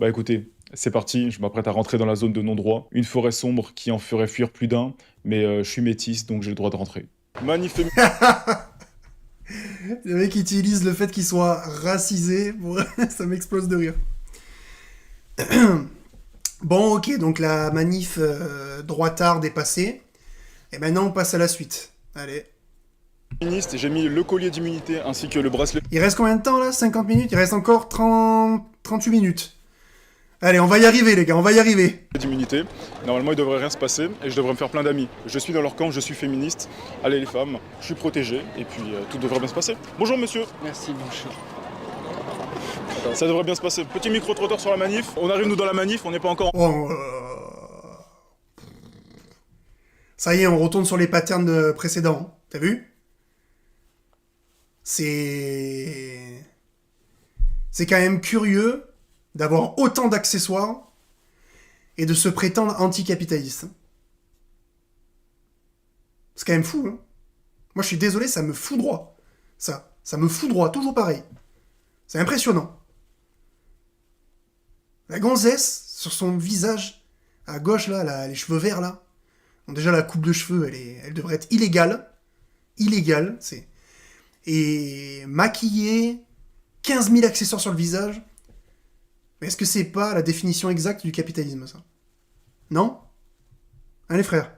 Bah écoutez, c'est parti, je m'apprête à rentrer dans la zone de non-droit. Une forêt sombre qui en ferait fuir plus d'un, mais je suis métisse donc j'ai le droit de rentrer. Manif Le mec utilise le fait qu'il soit racisé pour... ça m'explose de rire. Bon, ok, donc la manif droitard est passée. Et maintenant, on passe à la suite. Allez. féministe, j'ai mis le collier d'immunité ainsi que le bracelet Il reste combien de temps, là? 50 minutes? Il reste encore 38 minutes. Allez, on va y arriver, les gars, on va y arriver. d'immunité. Normalement, il devrait rien se passer et je devrais me faire plein d'amis. Je suis dans leur camp, je suis féministe. Allez les femmes, je suis protégé et puis tout devrait bien se passer. Bonjour monsieur, Merci, bonjour. ça devrait bien se passer. Petit micro-trottoir sur la manif. On arrive nous dans la manif, on n'est pas encore... Bon, ça y est, on retourne sur les patterns précédents. T'as vu? C'est quand même curieux d'avoir autant d'accessoires et de se prétendre anticapitaliste. C'est quand même fou, hein. Moi, je suis désolé, ça me foudroie. Ça me foudroie, toujours pareil. C'est impressionnant. La gonzesse, sur son visage, à gauche, là, les cheveux verts, là. Bon, déjà, la coupe de cheveux, elle devrait être illégale. Illégale, c'est... Et maquillée, 15 000 accessoires sur le visage. Mais est-ce que c'est pas la définition exacte du capitalisme, ça? Non? Allez, frère.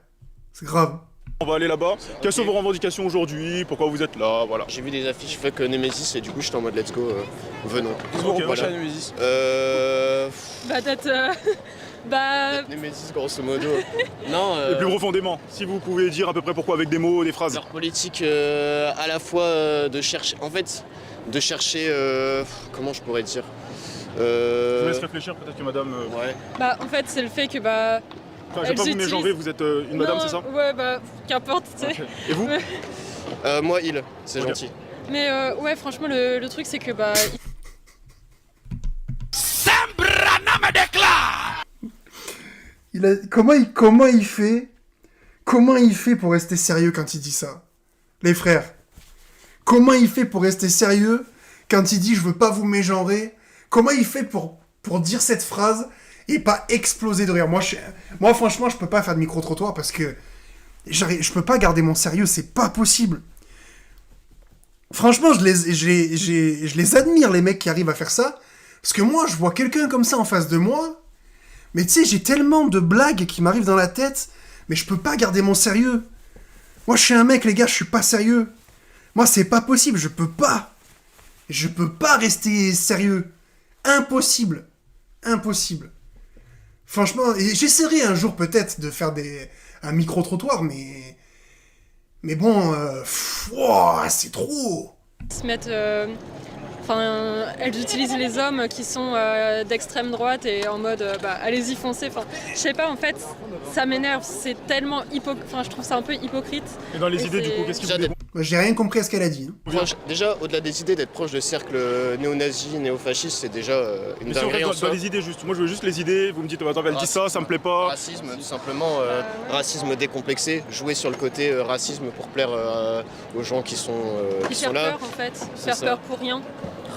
C'est grave. On va aller là-bas. Quelles sont vos revendications aujourd'hui? Pourquoi vous êtes là? Voilà. J'ai vu des affiches fuck Nemesis et du coup j'étais en mode let's go, venons. Ok, Voilà. Nemesis. Bah peut-être... bah... Nemesis grosso modo. Non, Et plus profondément, si vous pouvez dire à peu près pourquoi avec des mots, des phrases. leur politique à la fois de chercher... En fait, de chercher... comment je pourrais dire Je vous laisse réfléchir, peut-être que madame... Ouais. Bah en fait c'est le fait que bah... Enfin, je vais pas vous mégenrer, vous êtes une madame, Non, c'est ça? Ouais bah qu'importe tu sais. Ok. Et vous? Moi, c'est Ok. gentil. Mais ouais franchement le truc c'est que bah... Comment il fait pour rester sérieux quand il dit ça? Les frères. Comment il fait pour rester sérieux quand il dit je veux pas vous mégenrer? Comment il fait pour dire cette phrase et pas exploser de rire? Moi franchement, je peux pas faire de micro-trottoir parce que je peux pas garder mon sérieux, c'est pas possible. Franchement, je les admire, les mecs qui arrivent à faire ça. Parce que moi, je vois quelqu'un comme ça en face de moi. Mais tu sais, j'ai tellement de blagues qui m'arrivent dans la tête. Mais je peux pas garder mon sérieux. Moi, je suis un mec, les gars, je suis pas sérieux. Moi, c'est pas possible, je peux pas. Je peux pas rester sérieux. Impossible. Impossible. Franchement, et j'essaierai un jour peut-être de faire un micro-trottoir, mais... Mais bon, ouah, c'est trop. se mettent... Enfin, elles utilisent les hommes qui sont d'extrême droite et en mode bah allez-y foncez. Enfin, je sais pas en fait, ça m'énerve. C'est tellement Enfin, je trouve ça un peu hypocrite. Et dans les Et idées, du c'est- coup, qu'est-ce qui vous Déjà, dérange? Moi, j'ai rien compris à ce qu'elle a dit. Hein. Déjà, au-delà des idées, d'être proche de cercles néo-nazis, néo-fascistes, c'est déjà une Mais si on dinguerie reste en dans soi. les idées, juste. Moi, je veux juste les idées. Vous me dites, attends, elle dit ça me plaît pas. Racisme, tout simplement, racisme décomplexé, jouer sur le côté racisme pour plaire aux gens qui sont Qui sont faire là, peur en fait, faire ça. peur pour rien.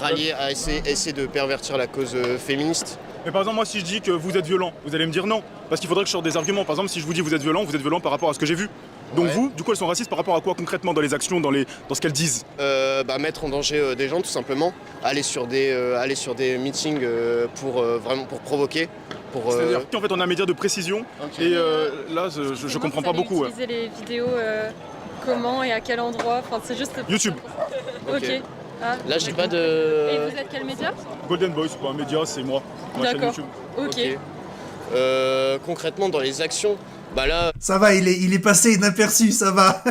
rallier à essayer de pervertir la cause féministe. Mais par exemple, moi, si je dis que vous êtes violent, vous allez me dire non. Parce qu'il faudrait que je sorte des arguments. Par exemple, si je vous dis vous êtes violent par rapport à ce que j'ai vu. Donc Ouais. vous, du coup, elles sont racistes par rapport à quoi concrètement dans les actions, dans ce qu'elles disent? Mettre en danger des gens tout simplement, aller sur des meetings pour vraiment pour provoquer. C'est-à-dire qu'en fait, on a un média de précision. Ok. Et là, je comprends pas beaucoup. Ouais. Utiliser les vidéos comment et à quel endroit. Enfin, c'est juste. YouTube. Ok. Ah, Là j'ai d'accord. pas de. Et vous êtes quel média? Golden Boy, c'est pas un média, c'est moi. Ma chaîne D'accord. YouTube. Ok. Concrètement dans les actions, bah là Ça va, il est passé inaperçu, ça va.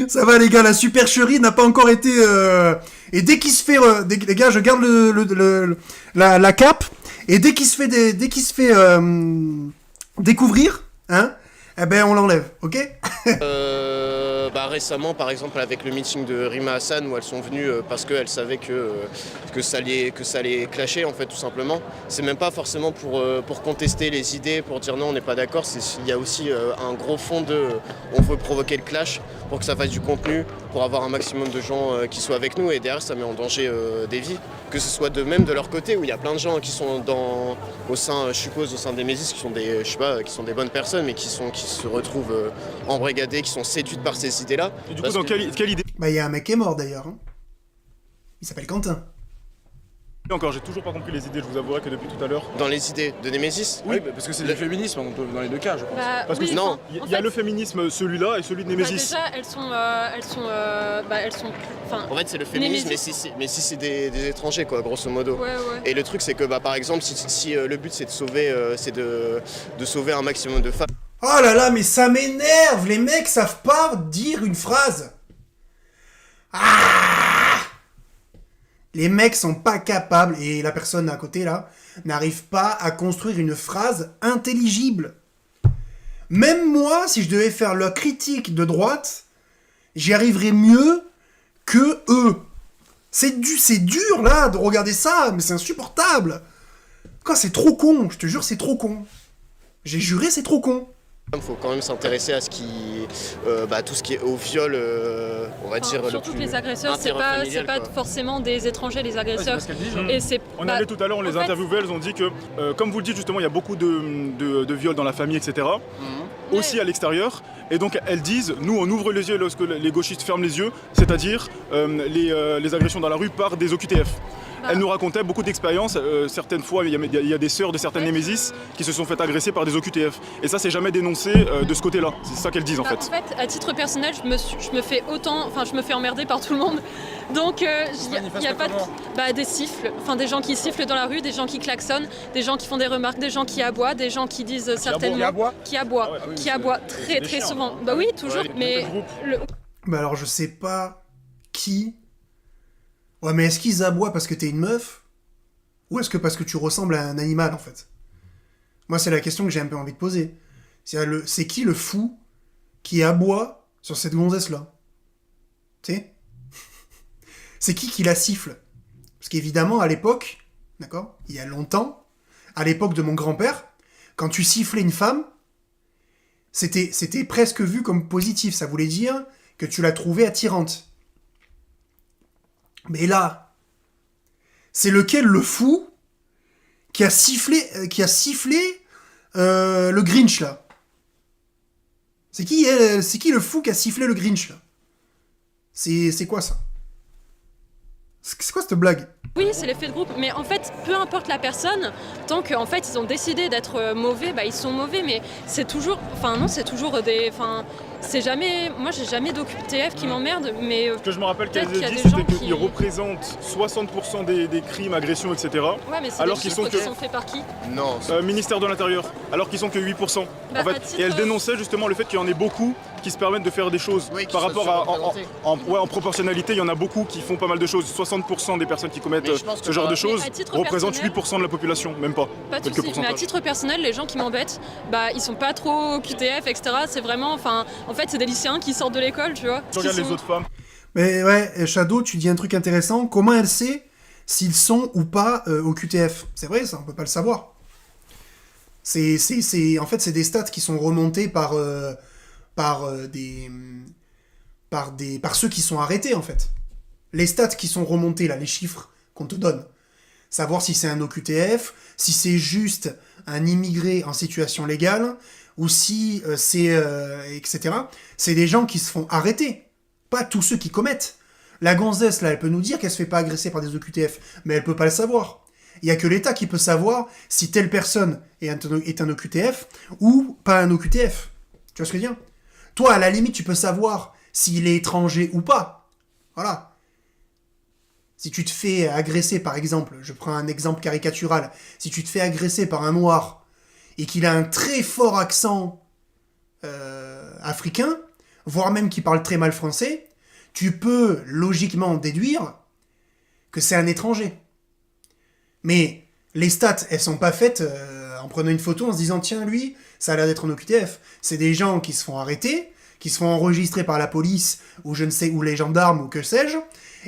Ça va, les gars, la supercherie n'a pas encore été... Et dès qu'il se fait... les gars, je garde la cape. Et dès qu'il se fait, découvrir, hein, eh ben, on l'enlève, ok? récemment par exemple avec le meeting de Rima Hassan où elles sont venues parce qu'elles savaient que ça allait clasher en fait tout simplement. C'est même pas forcément pour contester les idées, pour dire non on n'est pas d'accord, il y a aussi un gros fond on veut provoquer le clash pour que ça fasse du contenu, pour avoir un maximum de gens qui soient avec nous et derrière ça met en danger des vies. que ce soit de même de leur côté, où il y a plein de gens qui sont au sein, je suppose, au sein des Mésis, qui sont des, je sais pas, qui sont des bonnes personnes, mais qui se retrouvent embrigadés, qui sont séduites par ces idées-là. Et du coup, dans quelle idée Bah, il y a un mec qui est mort d'ailleurs. Hein. Il s'appelle Quentin. encore, j'ai toujours pas compris les idées, je vous avouerai que depuis tout à l'heure. Dans les idées de Nemesis. Oui, parce que c'est du féminisme dans les deux cas, je pense. Bah, Parce que oui, non, enfin, Il en y a fait, le féminisme, celui-là, et celui de bah, Némésis. déjà, elles sont, enfin, En fait, c'est le féminisme, Nemesis. mais si c'est des étrangers, quoi, grosso modo. ouais. Et le truc, c'est que, par exemple, si le but c'est de sauver, de sauver un maximum de femmes. Oh là là, mais ça m'énerve. Les mecs savent pas dire une phrase. Ah! Les mecs sont pas capables, et la personne à côté là, n'arrive pas à construire une phrase intelligible. Même moi, si je devais faire la critique de droite, j'y arriverais mieux que eux. C'est dur là de regarder ça, mais c'est insupportable. Quoi, c'est trop con, je te jure, c'est trop con. J'ai juré, c'est trop con. Il faut quand même s'intéresser à ce qui, tout ce qui est au viol, on va dire. Surtout que les agresseurs, c'est pas forcément des étrangers, les agresseurs. Et c'est On allait tout à l'heure, on les interviewait, elles ont dit que, comme vous le dites justement, il y a beaucoup de viols dans la famille, etc. Aussi à l'extérieur. Et donc elles disent, nous on ouvre les yeux lorsque les gauchistes ferment les yeux, c'est-à-dire les agressions dans la rue par des OQTF. Elle nous racontait beaucoup d'expériences, certaines fois il y a des sœurs de certaines Némésis qui se sont fait agresser par des OQTF. Et ça c'est jamais dénoncé de ce côté-là, c'est ça qu'elles disent en fait. En fait, à titre personnel, je me fais emmerder par tout le monde. Donc il y a pas des siffles, des gens qui sifflent dans la rue, des gens qui klaxonnent, des gens qui font des remarques, des gens qui aboient, des gens qui disent certainement qui aboient très souvent. Bah oui, toujours, mais Bah alors je sais pas qui. Ouais, mais est-ce qu'ils aboient parce que t'es une meuf? Ou est-ce que parce que tu ressembles à un animal, en fait? Moi, c'est la question que j'ai un peu envie de poser. C'est qui le fou qui aboie sur cette gonzesse-là? Tu sais? C'est qui la siffle? Parce qu'évidemment, à l'époque, d'accord? Il y a longtemps, à l'époque de mon grand-père, quand tu sifflais une femme, c'était presque vu comme positif. Ça voulait dire que tu la trouvais attirante. Mais là, c'est lequel le fou qui a sifflé le Grinch là? C'est qui le fou qui a sifflé le Grinch là? C'est quoi ça? C'est quoi cette blague? oui, c'est l'effet de groupe. Mais en fait, peu importe la personne, tant qu'en fait ils ont décidé d'être mauvais, ils sont mauvais. Mais c'est toujours, c'est jamais. Moi, j'ai jamais d'OQTF qui m'emmerde, mais Ce que je me rappelle qu'elles peut-être qu'il y a disent, des c'était gens qu'ils qui- représentent 60% des crimes, agressions, etc. ouais, mais c'est Alors des qu'ils chiffres sont qui que- sont faits par qui? Non, Ministère de l'Intérieur, alors qu'ils sont que 8%. Bah, en fait. à titre- Et elle dénonçait justement le fait qu'il y en ait beaucoup qui se permettent de faire des choses. Oui, qui Par soient rapport à surreprésentés. en proportionnalité, il y en a beaucoup qui font pas mal de choses. 60% des personnes qui commettent Mais je pense que ce genre par- de choses Mais à titre représentent personnel- 8% de la population, même pas. Pas de Quelques soucis, mais à pourcentages. titre personnel, les gens qui m'embêtent, ils sont pas trop QTF, etc. C'est vraiment, en fait, c'est des lycéens qui sortent de l'école, tu vois. Je regarde qui les sont- autres femmes. Mais ouais, Shadow, tu dis un truc intéressant. Comment elle sait s'ils sont ou pas au QTF? C'est vrai, ça, on peut pas le savoir. En fait, c'est des stats qui sont remontés par ceux qui sont arrêtés, en fait. Les stats qui sont remontés, là, les chiffres qu'on te donne. Savoir si c'est un OQTF, si c'est juste un immigré en situation légale, ou si etc. C'est des gens qui se font arrêter. Pas tous ceux qui commettent. La gonzesse, là, elle peut nous dire qu'elle se fait pas agresser par des OQTF, mais elle peut pas le savoir. Il y a que l'État qui peut savoir si telle personne est un OQTF ou pas un OQTF. Tu vois ce que je veux dire? Toi, à la limite, tu peux savoir s'il est étranger ou pas. Voilà. Si tu te fais agresser, par exemple, je prends un exemple caricatural, si tu te fais agresser par un noir et qu'il a un très fort accent africain, voire même qu'il parle très mal français, tu peux logiquement déduire que c'est un étranger. Mais les stats, elles sont pas faites en prenant une photo en se disant tiens, lui, ça a l'air d'être un OQTF. C'est des gens qui se font arrêter, qui se font enregistrer par la police ou je ne sais, ou les gendarmes ou que sais-je,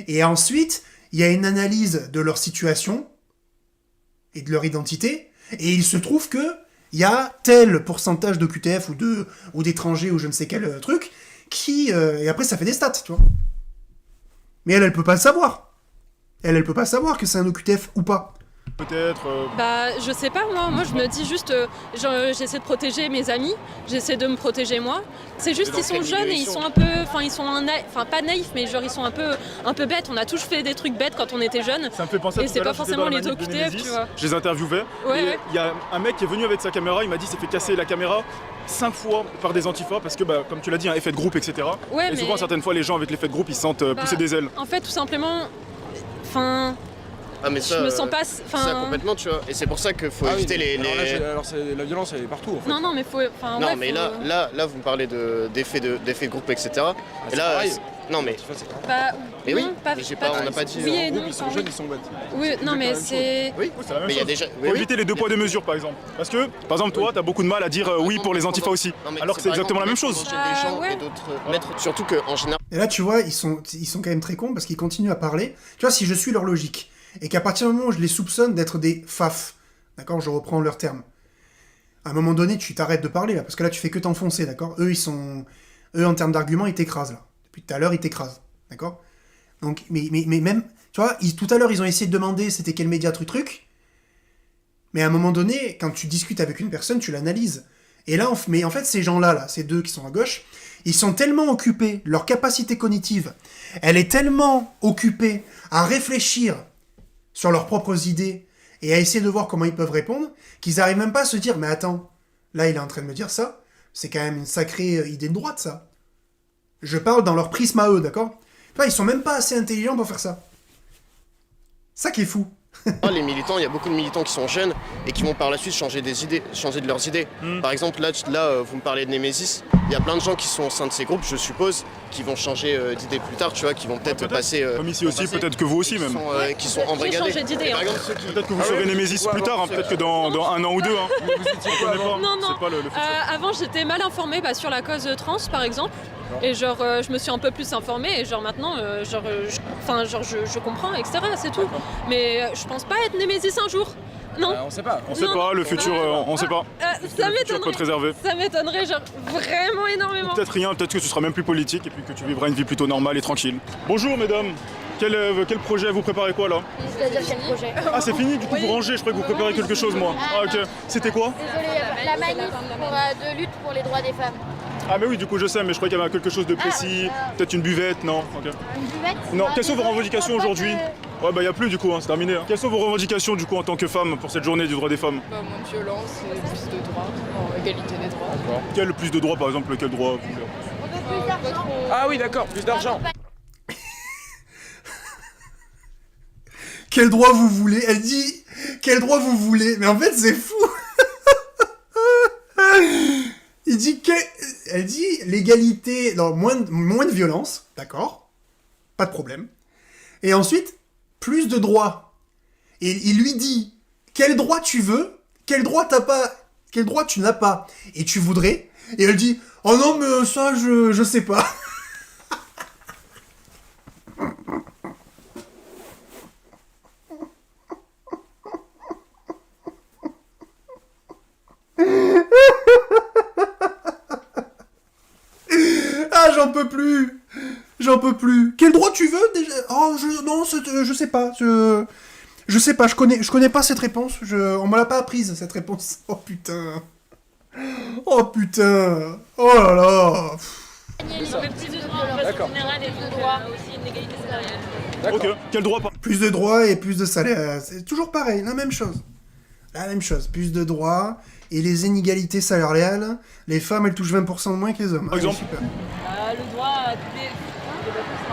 et ensuite il y a une analyse de leur situation et de leur identité, et il se trouve que il y a tel pourcentage d'OQTF ou d'étrangers ou je ne sais quel truc qui et après ça fait des stats, tu vois. Mais elle peut pas le savoir. Elle peut pas savoir que c'est un OQTF ou pas. Peut-être. Bah, je sais pas, moi je me dis juste, j'essaie de protéger mes amis, j'essaie de me protéger moi. C'est juste qu'ils sont jeunes et ils sont un peu, ils sont pas naïfs, mais genre ils sont un peu bêtes. On a tous fait des trucs bêtes quand on était jeunes. Ça me fait penser à Et tout c'est à l'heure, pas j'étais dans forcément la les manif de OQTF, Nemesis, tu vois. Je les interviewais. Ouais, Et ouais. il y a un mec qui est venu avec sa caméra, il m'a dit qu'il s'est fait casser la caméra 5 fois par des antifas parce que, bah, comme tu l'as dit, un effet de groupe, etc. Ouais, et souvent, mais- certaines fois, les gens avec l'effet de groupe, ils se sentent Bah, pousser des ailes. En fait, tout simplement, enfin, Ah, mais ça, je me sens pas, ça enfin, complètement, tu vois. Et c'est pour ça qu'il faut Ah oui, éviter les. alors là, alors la violence, elle est partout, en fait. non, mais faut, enfin, Non, ouais, mais faut- là, vous me parlez d'effets de groupe, etc. Ah, Et c'est là, pareil. non, mais. Antifa, c'est pareil. Bah, Mais non, oui, pas, mais j'ai pas- on n'a pas dit- Oui et En groupe, non, ils sont enfin, jeunes, ils sont bêtes. oui, non, mais la même c'est. Oui, C'est la même mais il y a chose. déjà. Faut Oui, oui. éviter les deux poids deux mesures, par exemple. Parce que, par exemple, toi, t'as beaucoup de mal à dire oui pour les antifas aussi. Non, mais Alors que c'est par exactement la même exemple, chose. mettre en danger des gens ouais. et d'autres. Mettre, surtout qu'en général. Et là, tu vois, ils sont quand même très cons parce qu'ils continuent à parler. Tu vois, si je suis leur logique, et qu'à partir du moment où je les soupçonne d'être des faf, d'accord, je reprends leur terme, à un moment donné, tu t'arrêtes de parler, là, parce que là, tu fais que t'enfoncer, d'accord. Eux, en termes d'arguments, ils t'écrasent, là. Depuis tout à l'heure, ils t'écrasent, d'accord. Donc, mais même, tu vois, tout à l'heure, ils ont essayé de demander c'était quel média, truc. Mais à un moment donné, quand tu discutes avec une personne, tu l'analyses. Et là, mais en fait, ces gens-là, là, ces deux qui sont à gauche, ils sont tellement occupés, leur capacité cognitive, elle est tellement occupée à réfléchir sur leurs propres idées et à essayer de voir comment ils peuvent répondre, qu'ils n'arrivent même pas à se dire, mais attends, là, il est en train de me dire ça, c'est quand même une sacrée idée de droite, ça. Je parle dans leur prisme à eux, d'accord ? Tu vois, ils sont même pas assez intelligents pour faire ça. Ça qui est fou. Les militants, il y a beaucoup de militants qui sont jeunes et qui vont par la suite changer des idées, changer de leurs idées. Par exemple, là, vous me parlez de Nemesis, il y a plein de gens qui sont au sein de ces groupes, je suppose, qui vont changer d'idées plus tard, tu vois, qui vont peut-être passer. Comme ici aussi, peut-être que vous aussi, même. Qui sont J'ai embrigadés. changé d'idée, Et par hein. exemple, ceux qui. Peut-être que vous Ah serez ouais Nemesis Ouais, plus tard, hein, c'est peut-être que dans un an ou deux. Hein. Vous étiez Je quoi connais avant pas. Non, non. C'est pas le futur. Avant, j'étais mal informée sur la cause trans, par exemple. Et genre, je me suis un peu plus informée et genre maintenant, je comprends, etc. C'est tout. Mais je pense pas être Némésis un jour. Non. On sait pas. On sait Non, pas, le non. futur, on sait pas. Ça Le futur peut te m'étonnerait. réserver. Ça m'étonnerait, genre, vraiment énormément. Peut-être rien, peut-être que ce sera même plus politique et puis que tu vivras une vie plutôt normale et tranquille. Bonjour mesdames, quel projet vous préparez quoi là? C'est-à-dire quel projet? Ah c'est fini, du coup vous rangez, je croyais que vous préparez quelque chose moi. Ah ok, c'était quoi? Désolée, la manif de lutte pour les droits des femmes. Ah mais oui du coup je sais, mais je croyais qu'il y avait quelque chose de précis, peut-être une buvette, non? Ok. Une buvette? Non, quelles sont vos revendications aujourd'hui? Ouais bah y a plus du coup, hein, c'est terminé. Hein. Quelles sont vos revendications du coup en tant que femme pour cette journée du droit des femmes? Moins de violence et plus de droits, égalité des droits. Quel plus de droits par exemple, quel droit vous voulez? On veut plus d'argent. Ah oui, d'accord, plus d'argent. Quel droit vous voulez? Elle dit quel droit vous voulez? Mais en fait, c'est fou. Elle dit l'égalité, non, moins de violence, d'accord, pas de problème. Et ensuite, plus de droits. Et il lui dit quel droit tu veux, quel droit t'as pas, quel droit tu n'as pas, et tu voudrais. Et elle dit oh non mais ça je sais pas. Ah, j'en peux plus. J'en peux plus. Quel droit tu veux déjà? Oh, je sais pas. Je sais pas, je connais pas cette réponse. On me l'a pas apprise, cette réponse. Oh putain. Oh putain. Oh là là. D'accord. Ok, quel droit pas? Plus de droits et plus de salaire. C'est toujours pareil, la même chose. La même chose. Plus de droits et les inégalités salariales. Les femmes, elles touchent 20% de moins que les hommes. Par exemple. Super.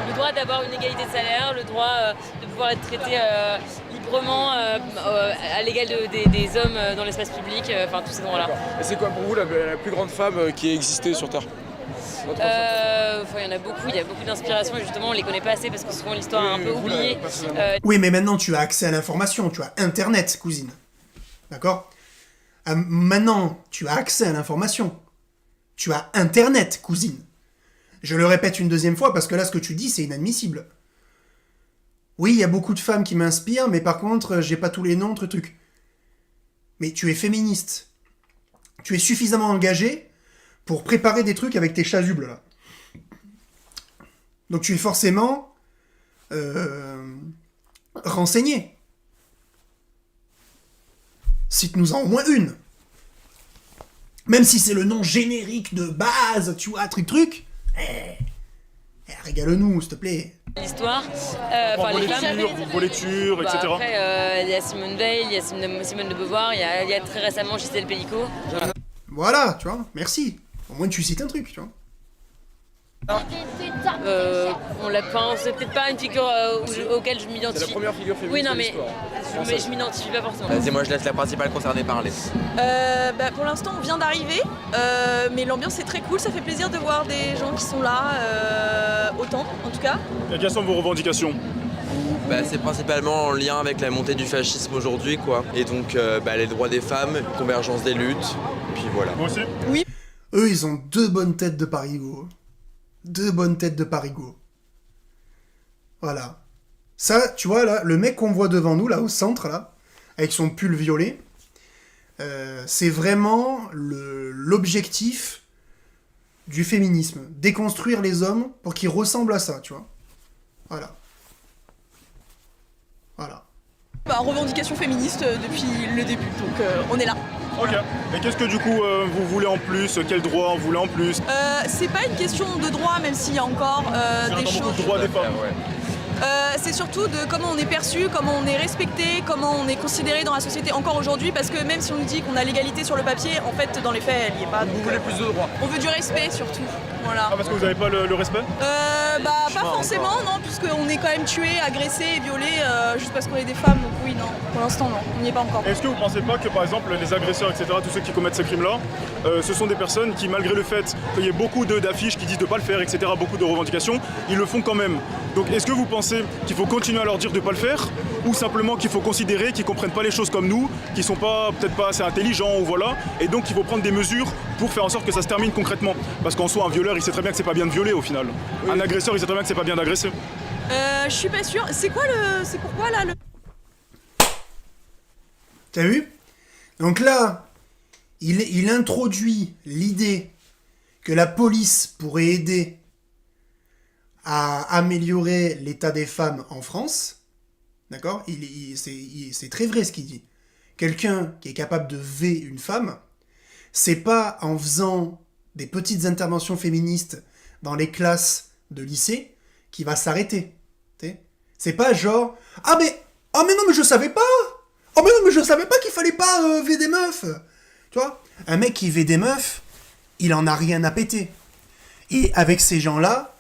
Le droit d'avoir une égalité de salaire, le droit de pouvoir être traité librement à l'égal des hommes dans l'espace public, enfin tous ces droits-là. Et c'est quoi pour vous la plus grande femme qui ait existé sur Terre? Votre Il y en a beaucoup, il y a beaucoup d'inspirations et justement on les connaît pas assez parce que souvent l'histoire est un peu vous, là, oubliée. personnellement. Oui, mais maintenant tu as accès à l'information, tu as Internet, cousine. D'accord? Maintenant, tu as accès à l'information. Tu as Internet, cousine. Je le répète une deuxième fois parce que là, ce que tu dis, c'est inadmissible. Oui, il y a beaucoup de femmes qui m'inspirent, mais par contre, j'ai pas tous les noms, truc. Mais tu es féministe. Tu es suffisamment engagé pour préparer des trucs avec tes chasubles, là. Donc tu es forcément... Renseignez. Cite-nous-en au moins une. Même si c'est le nom générique de base, tu vois, truc. Régale-nous, s'il te plaît. L'histoire, Vos les femmes. lectures, vos lectures, etc. Après, il y a Simone Veil, il y a Simone de Beauvoir, il y a très récemment Gisèle Pellico. Voilà, tu vois, merci. Au moins tu cites un truc, tu vois. C'est peut-être pas une figure auquel je C'est la m'identifie. première figure féministe Oui, non, de mais l'histoire. je m'identifie pas forcément. Vas-y, moi je laisse la principale concernée parler. Pour l'instant, on vient d'arriver, mais l'ambiance est très cool. Ça fait plaisir de voir des gens qui sont là, autant en tout cas. Et quelles sont vos revendications? C'est principalement en lien avec la montée du fascisme aujourd'hui, quoi. Et donc les droits des femmes, convergence des luttes, puis voilà. Moi aussi. Eux, ils ont 2 bonnes têtes de parigo. 2 bonnes têtes de parigo. Voilà. Ça, tu vois, là, le mec qu'on voit devant nous, là, au centre, là, avec son pull violet, c'est vraiment l'objectif du féminisme. Déconstruire les hommes pour qu'ils ressemblent à ça, tu vois. Voilà. Voilà. Revendication féministe depuis le début, donc on est là. Ok. Et qu'est-ce que du coup vous voulez en plus? Quel droit vous voulez en plus? C'est pas une question de droit, même s'il y a encore des Beaucoup choses. de droits des femmes. C'est surtout de comment on est perçu, comment on est respecté, comment on est considéré dans la société encore aujourd'hui, parce que même si on nous dit qu'on a l'égalité sur le papier, en fait dans les faits elle y est pas. Vous voulez plus de droits? On veut du respect surtout, voilà. Ah, parce que vous n'avez pas le respect? Pas forcément, non, puisqu'on est quand même tué, agressé et violé juste parce qu'on est des femmes, donc oui, non, pour l'instant non, on n'y est pas encore. Est-ce que vous pensez pas que par exemple les agresseurs, etc., tous ceux qui commettent ces crimes-là, ce sont des personnes qui, malgré le fait qu'il y ait beaucoup d'affiches qui disent de ne pas le faire, etc., beaucoup de revendications, ils le font quand même. Donc est-ce que vous pensez qu'il faut continuer à leur dire de ne pas le faire, ou simplement qu'il faut considérer qu'ils ne comprennent pas les choses comme nous, qu'ils sont peut-être pas assez intelligents, ou voilà, et donc il faut prendre des mesures pour faire en sorte que ça se termine concrètement? Parce qu'en soi, un violeur, il sait très bien que c'est pas bien de violer au final. Oui. Un agresseur, il sait très bien que c'est pas bien d'agresser. Je suis pas sûre. C'est pourquoi là le... T'as vu? Donc là, il introduit l'idée que la police pourrait aider à améliorer l'état des femmes en France. D'accord? C'est très vrai ce qu'il dit. Quelqu'un qui est capable de V une femme, c'est pas en faisant des petites interventions féministes dans les classes de lycée qui va s'arrêter. C'est pas genre « Ah mais non mais je savais pas! Oh mais non mais je savais pas qu'il fallait pas V des meufs !» Tu vois? Un mec qui V des meufs, il en a rien à péter. Et avec ces gens-là,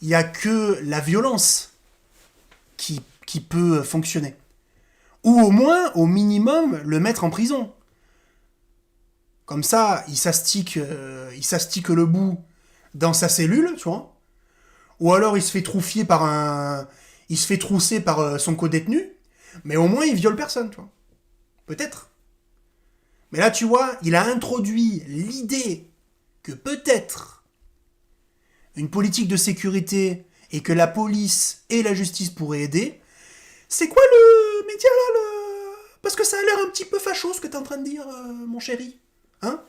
il y a que la violence qui peut fonctionner. Ou au moins, au minimum, le mettre en prison. Comme ça, il s'astique le bout dans sa cellule, tu vois. Ou alors il se fait trousser par son codétenu, mais au moins il viole personne, tu vois. Peut-être. Mais là, tu vois, il a introduit l'idée que peut-être une politique de sécurité et que la police et la justice pourraient aider. C'est quoi le média là Parce que ça a l'air un petit peu facho ce que t'es en train de dire, mon chéri. Hein?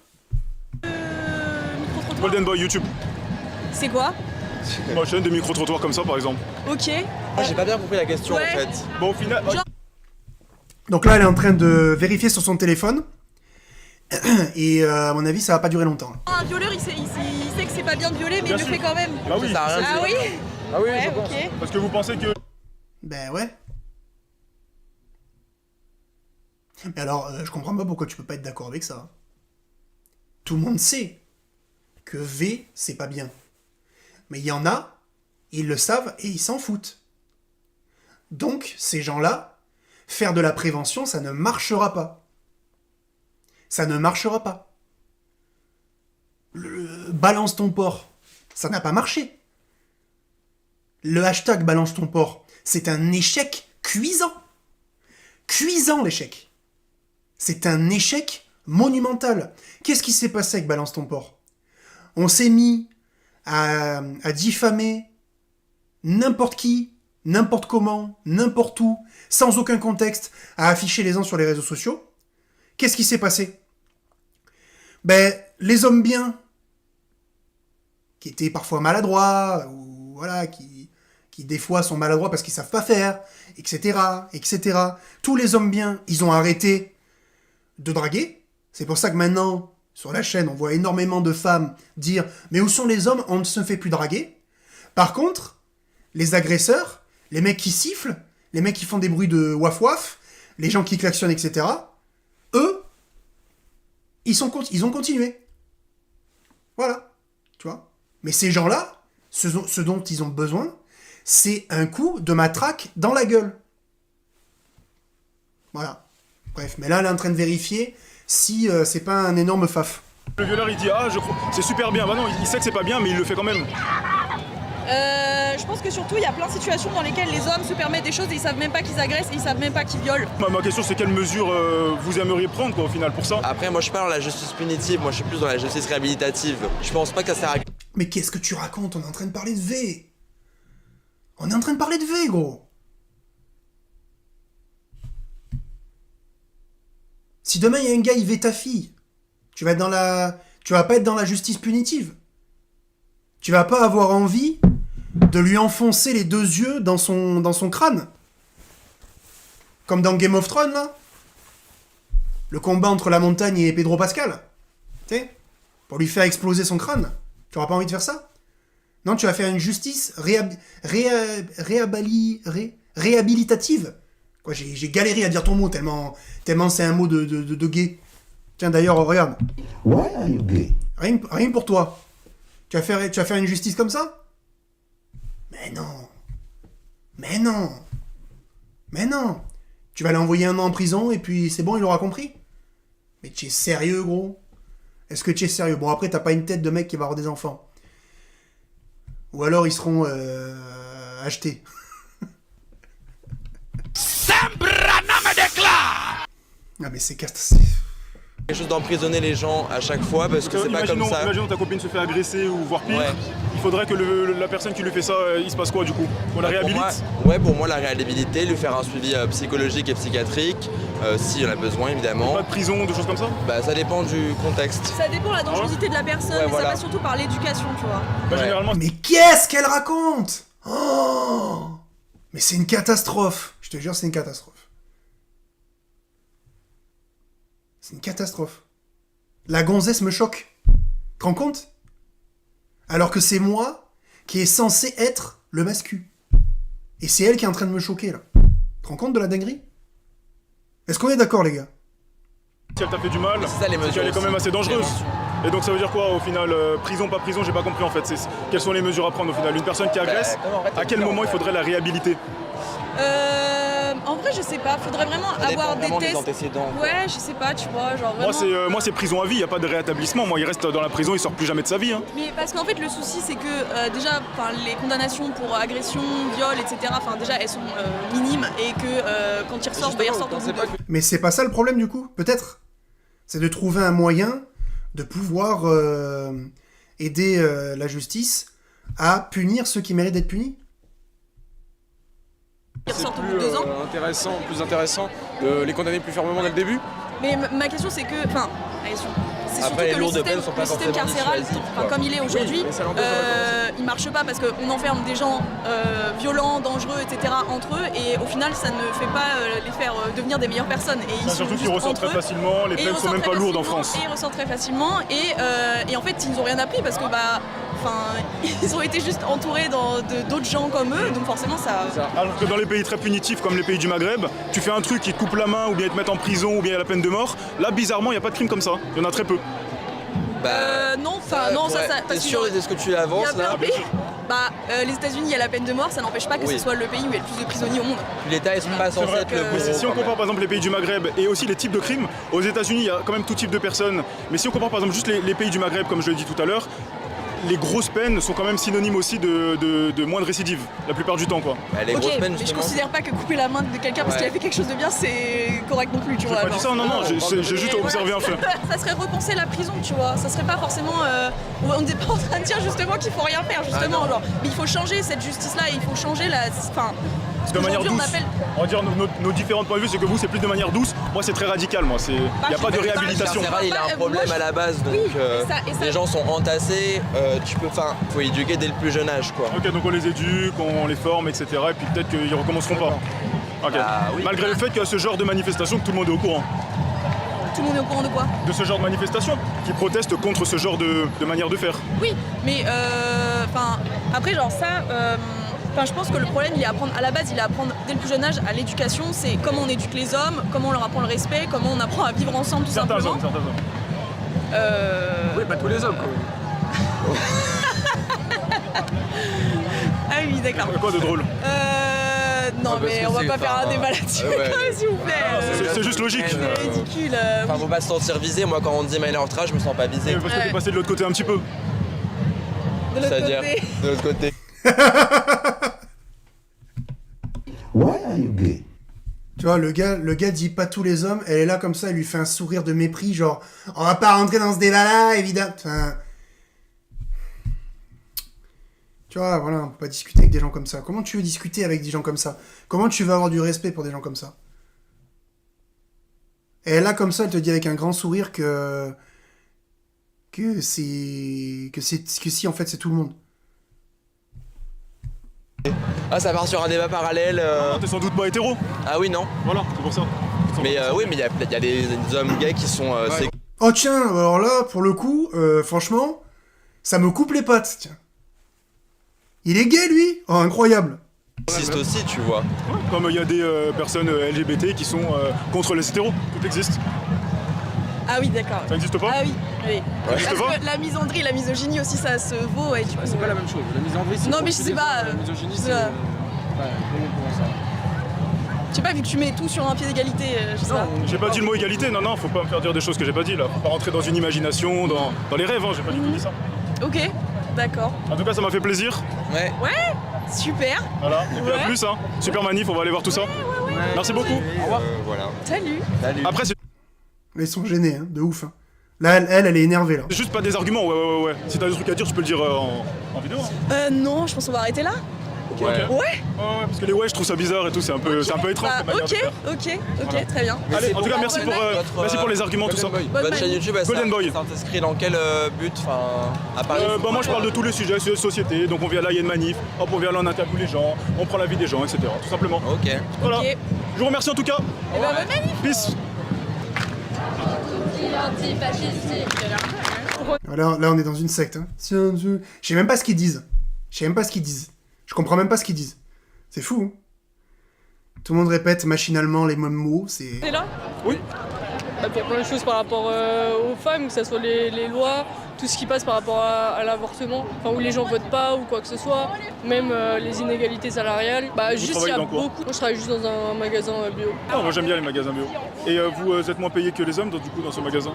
Golden Boy YouTube. C'est quoi? Moi, chaîne de micro-trottoirs comme ça, par exemple. Ok. Moi j'ai pas bien compris la question Ouais. en fait. Bon, au final... Donc là, elle est en train de vérifier sur son téléphone. Et à mon avis, ça va pas durer longtemps. Un violeur, il sait que c'est pas bien de violer, mais Bien il sûr. le fait quand même. Bah oui, Ça sert à rien de Ah oui? Ah oui, Ouais, je pense. ok. parce que vous pensez que... Ben ouais. Mais alors, je comprends pas pourquoi tu peux pas être d'accord avec ça. Tout le monde sait que V, c'est pas bien. Mais il y en a, ils le savent et ils s'en foutent. Donc, ces gens-là, faire de la prévention, ça ne marchera pas. Ça ne marchera pas. Balance ton porc, ça n'a pas marché. Le hashtag balance ton porc, c'est un échec cuisant. Cuisant l'échec. C'est un échec monumental. Qu'est-ce qui s'est passé avec balance ton porc? On s'est mis à diffamer n'importe qui, n'importe comment, n'importe où, sans aucun contexte, à afficher les uns sur les réseaux sociaux. Qu'est-ce qui s'est passé? Ben, les hommes bien, qui étaient parfois maladroits, ou voilà, qui qui des fois sont maladroits parce qu'ils savent pas faire, etc., etc. Tous les hommes bien, ils ont arrêté de draguer. C'est pour ça que maintenant, sur la chaîne, on voit énormément de femmes dire « Mais où sont les hommes? On ne se fait plus draguer. » Par contre, les agresseurs, les mecs qui sifflent, les mecs qui font des bruits de waf-waf, les gens qui klaxonnent, etc., eux, ils ont continué. Voilà. Tu vois? Mais ces gens-là, ce dont ils ont besoin, c'est un coup de matraque dans la gueule. Voilà. Bref, mais là, elle est en train de vérifier si c'est pas un énorme faf. Le violeur, il dit « Ah, je crois, c'est super bien ». Bah non, il sait que c'est pas bien, mais il le fait quand même. Je pense que surtout, il y a plein de situations dans lesquelles les hommes se permettent des choses et ils savent même pas qu'ils agressent et ils savent même pas qu'ils violent. Ma question, c'est quelles mesures vous aimeriez prendre, quoi, au final, pour ça? Après, moi, je suis pas dans la justice punitive, moi, je suis plus dans la justice réhabilitative. Je pense pas que ça sert à... Mais qu'est-ce que tu racontes? On est en train de parler de V. On est en train de parler de V, gros. Si demain, il y a un gars, il V ta fille, tu vas pas être dans la justice punitive. Tu vas pas avoir envie de lui enfoncer les 2 yeux dans son crâne. Comme dans Game of Thrones, là. Le combat entre la montagne et Pedro Pascal. Tu sais? Pour lui faire exploser son crâne. Tu auras pas envie de faire ça? Non, tu vas faire une justice réhabilitative. Quoi, j'ai galéré à dire ton mot, tellement c'est un mot de gay. Tiens, d'ailleurs, regarde. Why are you gay? Rien pour toi. Tu vas faire une justice comme ça? Mais non. Mais non. Mais non. Tu vas l'envoyer 1 an en prison et puis c'est bon, il aura compris. Mais tu es sérieux, gros? Est-ce que tu es sérieux? Bon, après, t'as pas une tête de mec qui va avoir des enfants. Ou alors, ils seront achetés. Ah, mais c'est quelque chose d'emprisonner les gens à chaque fois parce que c'est pas comme ça. Imaginons ta copine se fait agresser ou voire pire. Ouais. Il faudrait que la personne qui lui fait ça, il se passe quoi du coup? On la réhabilite? Pour moi la réhabiliter, lui faire un suivi psychologique et psychiatrique, s'il en a besoin évidemment. Pas de prison, de choses comme ça? Bah ça dépend du contexte. Ça dépend de la dangerosité de la personne, mais voilà. ça passe surtout par l'éducation, tu vois. Bah, généralement... Mais qu'est-ce qu'elle raconte? Oh! Mais c'est une catastrophe. Je te jure, c'est une catastrophe. C'est une catastrophe. La gonzesse me choque. Tu te rends compte? Alors que c'est moi qui est censé être le mascu. Et c'est elle qui est en train de me choquer, là. Tu te rends compte de la dinguerie? Est-ce qu'on est d'accord, les gars? Si elle t'a fait du mal, c'est qu'elle est quand même assez dangereuse. Et donc ça veut dire quoi au final? Prison, pas prison, j'ai pas compris en fait. Quelles sont les mesures à prendre au final? Une personne qui agresse, à quel moment il faudrait la réhabiliter? En vrai, je sais pas. Faudrait vraiment avoir des tests. Ouais, je sais pas, tu vois, genre vraiment. Moi, c'est prison à vie. Y a pas de rétablissement. Moi, il reste dans la prison, il sort plus jamais de sa vie. Hein. Mais parce qu'en fait, le souci, c'est que déjà, les condamnations pour agression, viol, etc. Enfin, déjà, elles sont minimes et que quand ils ressortent, ils ressortent au bout de... Mais c'est pas ça le problème du coup, peut-être? C'est de trouver un moyen de pouvoir aider la justice à punir ceux qui méritent d'être punis. C'est plus intéressant de les condamner plus fermement dès le début. Mais ma question c'est que, c'est surtout que le système carcéral, comme il est aujourd'hui, il marche pas parce qu'on enferme des gens violents, dangereux, etc. entre eux et au final ça ne fait pas les faire devenir des meilleures personnes. Et ils surtout qu'ils ressortent très facilement, les peines sont même pas lourdes en France. Et ils ressortent très facilement et en fait ils n'ont rien appris parce que ils ont été juste entourés d'autres gens comme eux, donc forcément ça... Alors que dans les pays très punitifs comme les pays du Maghreb, tu fais un truc qui te coupe la main ou bien ils te mettent en prison ou bien il y a la peine de mort, là bizarrement il n'y a pas de crime comme ça, il y en a très peu. Non, t'es sûr de ce que tu avances là? Les États-Unis, il y a la peine de mort, ça n'empêche pas que ce soit le pays où il y a le plus de prisonniers au monde. L'État est pas censé être le bourreau. Si on compare par exemple les pays du Maghreb et aussi les types de crimes, aux États-Unis il y a quand même tout type de personnes, mais si on compare par exemple juste les pays du Maghreb, comme je l'ai dit tout à l'heure, les grosses peines sont quand même synonymes aussi de moins de récidives, la plupart du temps quoi. Les grosses peines, mais je considère pas que couper la main de quelqu'un parce qu'il a fait quelque chose de bien c'est correct non plus, tu vois. J'ai pas dit ça, non, j'ai juste observé un fait. Ça serait repenser la prison, tu vois, ça serait pas forcément... on n'est pas en train de dire justement qu'il faut rien faire, justement, genre. Mais il faut changer cette justice-là, il faut changer C'est de manière Aujourd'hui, douce. on appelle... On va dire nos différents points de vue, c'est que vous, c'est plus de manière douce. Moi, c'est très radical, moi. Il n'y a pas de réhabilitation. Le carcéral, il a un problème à la base, donc Oui, et ça- les gens sont entassés. Faut éduquer dès le plus jeune âge, quoi. Ok, donc on les éduque, on les forme, etc. Et puis peut-être qu'ils recommenceront pas. Ok. Oui. Malgré le fait qu'il y a ce genre de manifestation, que tout le monde est au courant. Tout le monde est au courant de quoi? De ce genre de manifestation, qui protestent contre ce genre de manière de faire. Oui, mais après genre ça, je pense que le problème il est à apprendre à la base, il est à apprendre dès le plus jeune âge à l'éducation, c'est comment on éduque les hommes, comment on leur apprend le respect, comment on apprend à vivre ensemble tout Certains simplement. hommes. Oui, pas tous les hommes, quoi. Ah oui, d'accord. Quoi de drôle? Non parce mais que on va c'est- pas faire un débat là-dessus, ouais. s'il vous plaît. C'est juste logique. C'est ridicule. Enfin, faut pas se sentir visé. Moi, quand on dit Maëlle Ortra, je me sens pas visé. Parce que Ouais. t'es passé de l'autre côté un petit peu. De l'autre C'est-à-dire côté. de l'autre côté. Why are you gay? Tu vois, le gars dit pas tous les hommes, elle est là comme ça, elle lui fait un sourire de mépris, genre, on va pas rentrer dans ce débat-là, évidemment. Enfin... Tu vois, voilà, on peut pas discuter avec des gens comme ça. Comment tu veux discuter avec des gens comme ça? Comment tu veux avoir du respect pour des gens comme ça? Et elle est là comme ça, elle te dit avec un grand sourire que si en fait c'est tout le monde. Ah, ça part sur un débat parallèle. Non, t'es sans doute pas hétéro. Ah oui, non. Voilà, c'est pour ça. Mais oui, mais il y a des hommes gays qui sont. Oh tiens, alors là, pour le coup, franchement, ça me coupe les pattes, tiens. Il est gay, lui? Oh, incroyable. sexistes aussi, tu vois. Comme il y a des personnes LGBT qui sont contre les hétéros, tout existe. Ah oui, d'accord. Ça n'existe pas? Ah oui, oui. Ça existe Parce pas que la misandrie, la misogynie aussi, ça se vaut. Et du coup, C'est pas la même chose. La misandrie, c'est Non, mais je sais pas. La misogynie, c'est- c'est. Ouais, comment ça? Je sais pas, vu que tu mets tout sur un pied d'égalité, je sais pas. J'ai pas dit le mot égalité, non, faut pas me faire dire des choses que j'ai pas dit là. Faut pas rentrer dans une imagination, dans les rêves, hein, j'ai pas du tout dit ça. Ok, d'accord. En tout cas, ça m'a fait plaisir. Ouais. Super. Voilà, et puis à Ouais. plus, hein. Super manif, on va aller voir tout ça. Merci beaucoup. Au revoir. Voilà. Salut. Salut. Après, c'est Mais ils sont gênés, hein, de ouf. Hein. Là, elle est énervée, là. juste pas des arguments, ouais. Si t'as des trucs à dire, tu peux le dire en vidéo. Hein. Non, je pense qu'on va arrêter là. Ok. Ouais. Ouais. Ouais, parce que les ouais, je trouve ça bizarre et tout, c'est un peu étrange. Bah, comme manière de faire. ok, très bien. Allez, en tout cas, bon, merci bonne merci night. pour les arguments, tout ça. Golden Boy. Bonne Votre chaîne night. YouTube, elle Golden Boy. s'inscrit dans quel but, enfin, à Paris Bah, moi je parle de tous les sujets, c'est société, donc on vient là, il y a une manif, hop on vient là, on interviewe les gens, on prend l'avis des gens, etc. Tout simplement. Ok. Voilà. Ok. Je vous remercie en tout cas. Et bah, bonne manif. Peace. Là, on est dans une secte. Hein. Je sais même pas ce qu'ils disent. Je comprends même pas ce qu'ils disent. C'est fou. Hein. Tout le monde répète machinalement les mêmes mots. C'est. T'es là? Oui. Bah, pour plein de choses par rapport aux femmes, que ce soit les lois, tout ce qui passe par rapport à l'avortement, enfin où les gens votent pas ou quoi que ce soit, même les inégalités salariales. Bah juste il y travaillez a dans quoi beaucoup. Moi je travaille juste dans un magasin bio. Ah, moi j'aime bien les magasins bio. Et vous êtes moins payé que les hommes du coup dans ce magasin?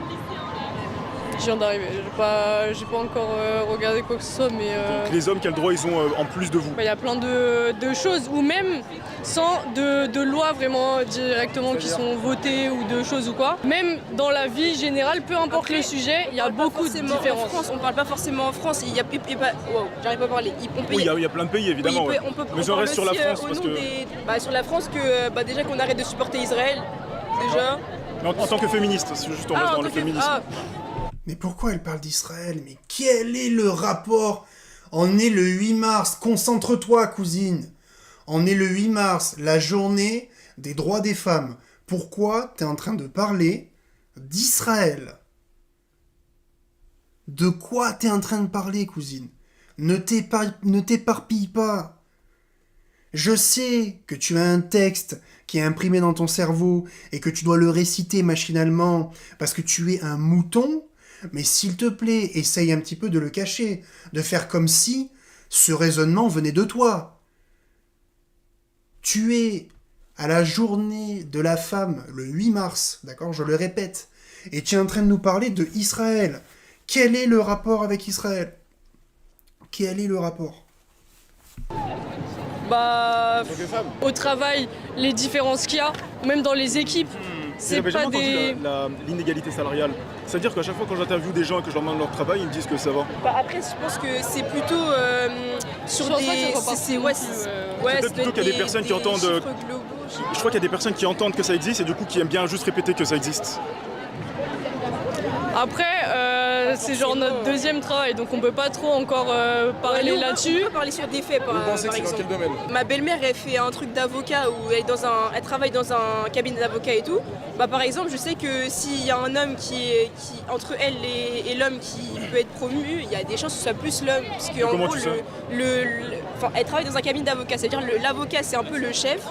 Je viens d'arriver, j'ai pas encore regardé quoi que ce soit, mais Donc les hommes quels droits ils ont en plus de vous? bah, y a plein de choses, ou même sans de lois vraiment directement qui sont votées ou de choses ou quoi. Même dans la vie générale, peu importe le sujet, il y a beaucoup de En différences. France, on parle pas forcément en France. Il y a wow, j'arrive pas à parler. On peut Oui, il y a plein de pays évidemment. oui, ouais. on peut Mais on reste sur la France parce que. sur la France que déjà qu'on arrête de supporter Israël déjà. Mais en tant que féministe, c'est juste on reste dans le féminisme. Mais pourquoi elle parle d'Israël? Mais quel est le rapport? On est le 8 mars. Concentre-toi, cousine. On est le 8 mars, la journée des droits des femmes. Pourquoi t'es en train de parler d'Israël? De quoi t'es en train de parler, cousine? Ne t'éparpille pas. Je sais que tu as un texte qui est imprimé dans ton cerveau et que tu dois le réciter machinalement parce que tu es un mouton, mais s'il te plaît, essaye un petit peu de le cacher, de faire comme si ce raisonnement venait de toi. Tu es à la journée de la femme, le 8 mars, d'accord, je le répète, et tu es en train de nous parler de Israël. Quel est le rapport avec Israël? Quel est le rapport? Bah, au travail, les différences qu'il y a, même dans les équipes, c'est J'avais jamais pas entendu des... l'inégalité salariale. C'est-à-dire qu'à chaque fois quand j'interviewe des gens et que je leur demande leur travail, ils me disent que ça va. Bah, après, je pense que c'est plutôt sur Je pense des. pas que ça soit c'est- partout ouais, non plus, c'est- ouais, peut-être plutôt qu'il y a des personnes qui entendent, chiffres globaux. Je crois qu'il y a des personnes qui entendent que ça existe et du coup qui aiment bien juste répéter que ça existe. Après, c'est genre notre deuxième travail, donc on peut pas trop encore parler Ouais, nous, là-dessus. On peut parler sur des faits, par, Vous pensez que par c'est dans exemple. quel domaine? Ma belle-mère, elle fait un truc d'avocat où elle travaille dans un cabinet d'avocat et tout. Bah, par exemple, je sais que s'il y a un homme qui entre elle et l'homme qui peut être promu, il y a des chances que ce soit plus l'homme. Parce que en comment gros, tu sais enfin, elle travaille dans un cabinet d'avocat, c'est-à-dire l'avocat c'est un peu le chef.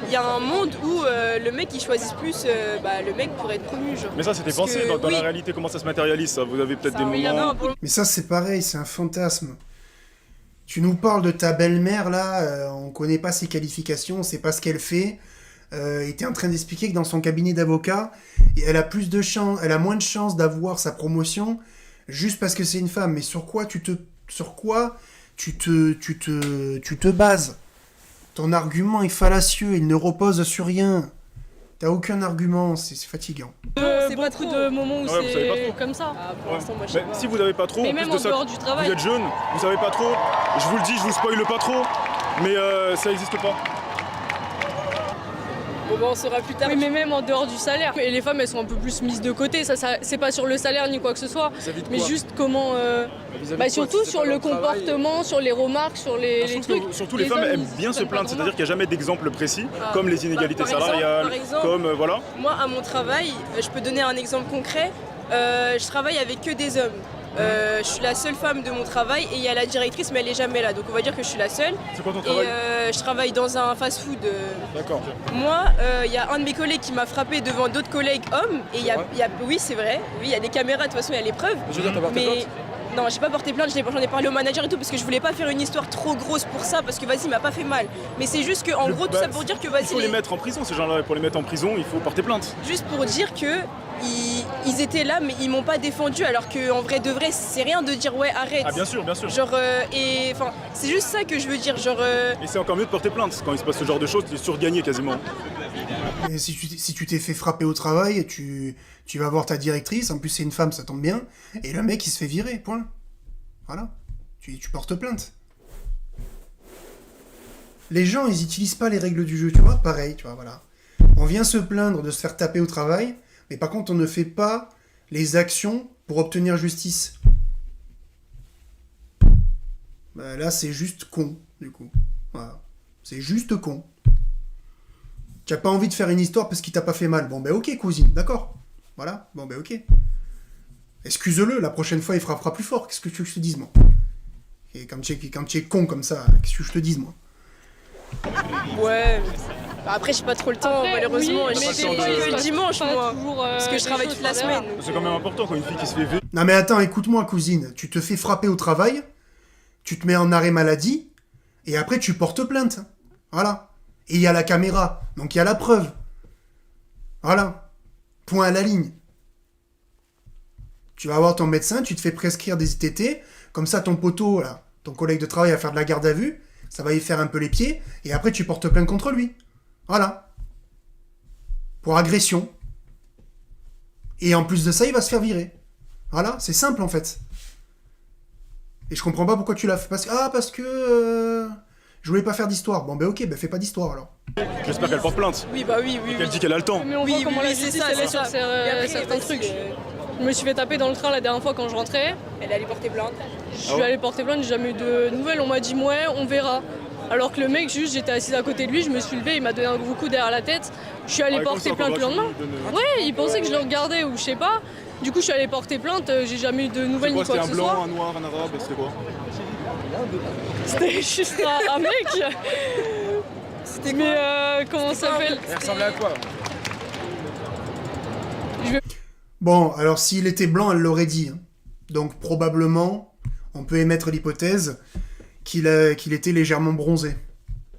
Il y a un monde où le mec il choisit plus le mec pour être promu. Genre. Mais ça c'était Parce pensé que, dans oui, la réalité, comment ça se matérialise ça? Vous avez peut-être des il y en a moments... un pour le- Mais ça, c'est pareil, c'est un fantasme. Tu nous parles de ta belle-mère, là, on connaît pas ses qualifications, on sait pas ce qu'elle fait. Et t'es en train d'expliquer que dans son cabinet d'avocat, elle a elle a moins de chances d'avoir sa promotion juste parce que c'est une femme. Mais sur quoi tu te bases? Ton argument est fallacieux, il ne repose sur rien. T'as aucun argument, c'est fatigant. c'est pas Beaucoup trop. de moments où Ouais, vous savez pas c'est trop. comme ça. Ah, pour Ouais. l'instant, moi je sais Mais pas. si vous n'avez pas trop, Mais en plus même de en ça, dehors du travail. vous êtes jeune, vous savez pas trop. Je vous le dis, je vous spoile pas trop, mais ça existe pas. Bon, bah, on saura plus tard. Oui, mais même en dehors du salaire. Et les femmes, elles sont un peu plus mises de côté. Ça c'est pas sur le salaire ni quoi que ce soit. Vis-à-vis de Mais quoi? juste comment. Vis-à-vis de Bah, quoi? surtout Si c'est sur pas le leur travail, comportement, sur les remarques, sur les trucs. Surtout les femmes hommes, aiment ils bien se prennent pas plaindre, de c'est-à-dire qu'il n'y a jamais d'exemple précis, comme les inégalités Par exemple, salariales, comme voilà. Moi, à mon travail, je peux donner un exemple concret. Je travaille avec que des hommes. Je suis la seule femme de mon travail et il y a la directrice, mais elle est jamais là. Donc on va dire que je suis la seule. C'est quoi ton Et travail je travaille dans un fast-food. D'accord. Moi, il y a un de mes collègues qui m'a frappé devant d'autres collègues hommes. Et oui, c'est vrai. Oui, il y a des caméras. De toute façon, il y a les preuves. Je veux dire, t'as porté plainte? Non, j'ai pas porté plainte, j'en ai parlé au manager et tout parce que je voulais pas faire une histoire trop grosse pour ça parce que vas-y, il m'a pas fait mal. Mais c'est juste que, en gros, tout ça pour dire que Il vas-y, faut les mettre en prison, ces gens-là, et pour les mettre en prison, il faut porter plainte. juste pour dire que ils étaient là mais ils m'ont pas défendu alors que en vrai de vrai c'est rien de dire ouais arrête. Ah bien sûr, bien sûr. Genre et enfin c'est juste ça que je veux dire genre Et c'est encore mieux de porter plainte quand il se passe ce genre de choses, tu es surgagné quasiment. Et si tu t'es fait frapper au travail, tu vas voir ta directrice, en plus c'est une femme, ça tombe bien, et le mec il se fait virer, point. Voilà. Tu portes plainte. Les gens, ils utilisent pas les règles du jeu, tu vois, pareil, tu vois, voilà. On vient se plaindre de se faire taper au travail, mais par contre on ne fait pas les actions pour obtenir justice. Bah, là c'est juste con, du coup. Voilà. C'est juste con. Tu n'as pas envie de faire une histoire parce qu'il t'a pas fait mal. Bon ben ok cousine, d'accord. Voilà, bon ben ok. Excuse-le, la prochaine fois il frappera plus fort. Qu'est-ce que tu veux que je te dise moi? Et quand tu es con comme ça, qu'est-ce que je te dise moi? ouais. Bah, après j'ai pas trop le temps Après, malheureusement. oui, je mais fais des fois, que il le dimanche pas moi. toujours, Parce que je les travaille choses toute la sont derrière. semaine. C'est quand même important quand une fille qui se fait violer. Non mais attends, écoute-moi cousine. Tu te fais frapper au travail, tu te mets en arrêt maladie, et après tu portes plainte. Voilà. Et il y a la caméra, donc il y a la preuve. Voilà. Point à la ligne. Tu vas voir ton médecin, tu te fais prescrire des ITT, comme ça ton poteau, là, ton collègue de travail va faire de la garde à vue, ça va y faire un peu les pieds, et après tu portes plainte contre lui. Voilà. Pour agression. Et en plus de ça, il va se faire virer. Voilà, c'est simple en fait. Et je comprends pas pourquoi tu l'as fait. Parce que je voulais pas faire d'histoire. Bon ben ok, ben fais pas d'histoire alors. J'espère qu'elle porte plainte. Oui bah oui. Qu'elle dit qu'elle a le temps. Mais on Oui, voit comment oui, la c'est justice ça, elle est c'est sur ça. Et après, certains vas-y, trucs. Je me suis fait taper dans le train la dernière fois quand je rentrais. Elle allait porter plainte. Je suis allée porter plainte, j'ai jamais eu de nouvelles. On m'a dit ouais, on verra. Alors que le mec, juste, j'étais assise à côté de lui, je me suis levée, il m'a donné un gros coup derrière la tête. Je suis allée Ouais, comme porter ça, plainte le qu'on lendemain. donne- Ouais, il pensait que je le regardais ou je sais pas. Du coup, je suis allée porter plainte, j'ai jamais eu de nouvelles ni C'était quoi un que ce blanc, soit. un noir, un arabe, c'était quoi? C'était juste un mec. C'était Mais quoi comment ça s'appelle? Elle ressemblait à quoi? Bon, alors s'il était blanc, elle l'aurait dit. Hein. Donc probablement, on peut émettre l'hypothèse qu'il était légèrement bronzé.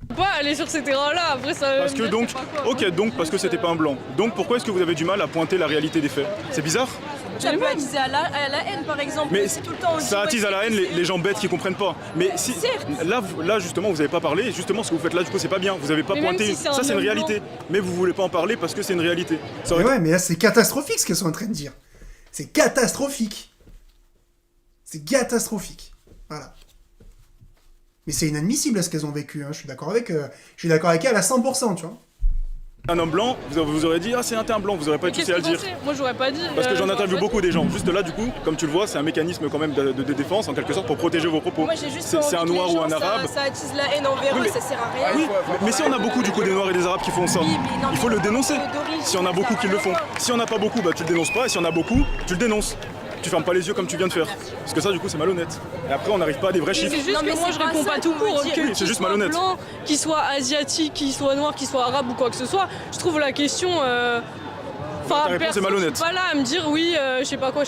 Faut pas aller sur ces terrains-là, après ça. Parce que donc, ok, donc parce que c'était pas un blanc. Donc pourquoi est-ce que vous avez du mal à pointer la réalité des faits? C'est bizarre? Ça peut attiser à la haine par exemple. Mais si tout le temps on dit, ça attise à la haine les gens bêtes qui comprennent pas. Mais si là justement vous avez pas parlé, et justement ce que vous faites là du coup c'est pas bien. Vous avez pas Mais pointé. même si c'est Ça un c'est une homme réalité. Mais vous voulez pas en parler parce que c'est une réalité. Ça aurait Mais ouais, mais là c'est catastrophique ce qu'elles sont en train de dire. C'est catastrophique. C'est catastrophique. Voilà. Mais c'est inadmissible ce qu'elles ont vécu. Hein. Je suis d'accord avec elle à 100%, tu vois. un homme blanc, vous aurez dit ah c'est un blanc, vous aurez pas eu de souci à le dire. Moi j'aurais pas dit. Parce que j'en interviewe beaucoup des gens. Juste là du coup, comme tu le vois, c'est un mécanisme quand même de défense en quelque sorte pour protéger vos propos. Moi j'ai juste C'est un envie que noir les ou gens, un arabe. Ça attise la haine envers eux, ça sert à rien. Oui, mais si on a beaucoup du coup des noirs et des arabes qui font ça, il faut le dénoncer. Si on a beaucoup qui le font. Si on n'a pas beaucoup, bah tu le dénonces pas. Et si on a beaucoup, tu le dénonces. Tu fermes pas les yeux comme tu viens de faire. Parce que ça du coup c'est malhonnête. Et après on n'arrive pas à des vrais chiffres. C'est juste Non, mais que moi c'est je pas réponds ça pas tout qu'on veut court. dire. Que Oui, c'est juste qu'il soit malhonnête. blanc, qu'il soit asiatique, qu'il soit noir, qu'il soit arabe ou quoi que ce soit, je trouve la question. Enfin, réponse est personne, malhonnête. je suis pas là à me dire oui, je sais pas quoi,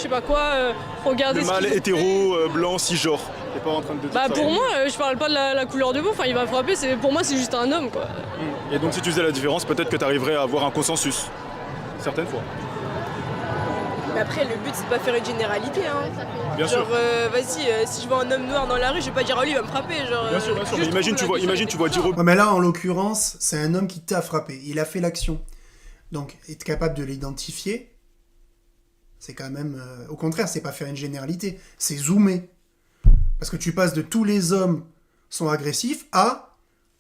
regardez Le ce mâle qu'ils ont hétéro, fait. blanc, cisgenre. T'es pas en train de dire Bah ça. pour moi, je parle pas de la couleur de peau, enfin il va frapper, pour moi c'est juste un homme quoi. Et donc si tu faisais la différence, peut-être que tu arriverais à avoir un consensus. Certaines fois. Mais après, le but c'est de pas faire une généralité. Hein. Bien Genre, sûr. vas-y, si je vois un homme noir dans la rue, je vais pas dire oh lui il va me frapper. Genre, Bien sûr, bien sûr. Mais juste imagine tu vois Jiro. Ouais, mais là, en l'occurrence, c'est un homme qui t'a frappé. Il a fait l'action. Donc, être capable de l'identifier, c'est quand même... au contraire, c'est pas faire une généralité. C'est zoomer. Parce que tu passes de tous les hommes sont agressifs à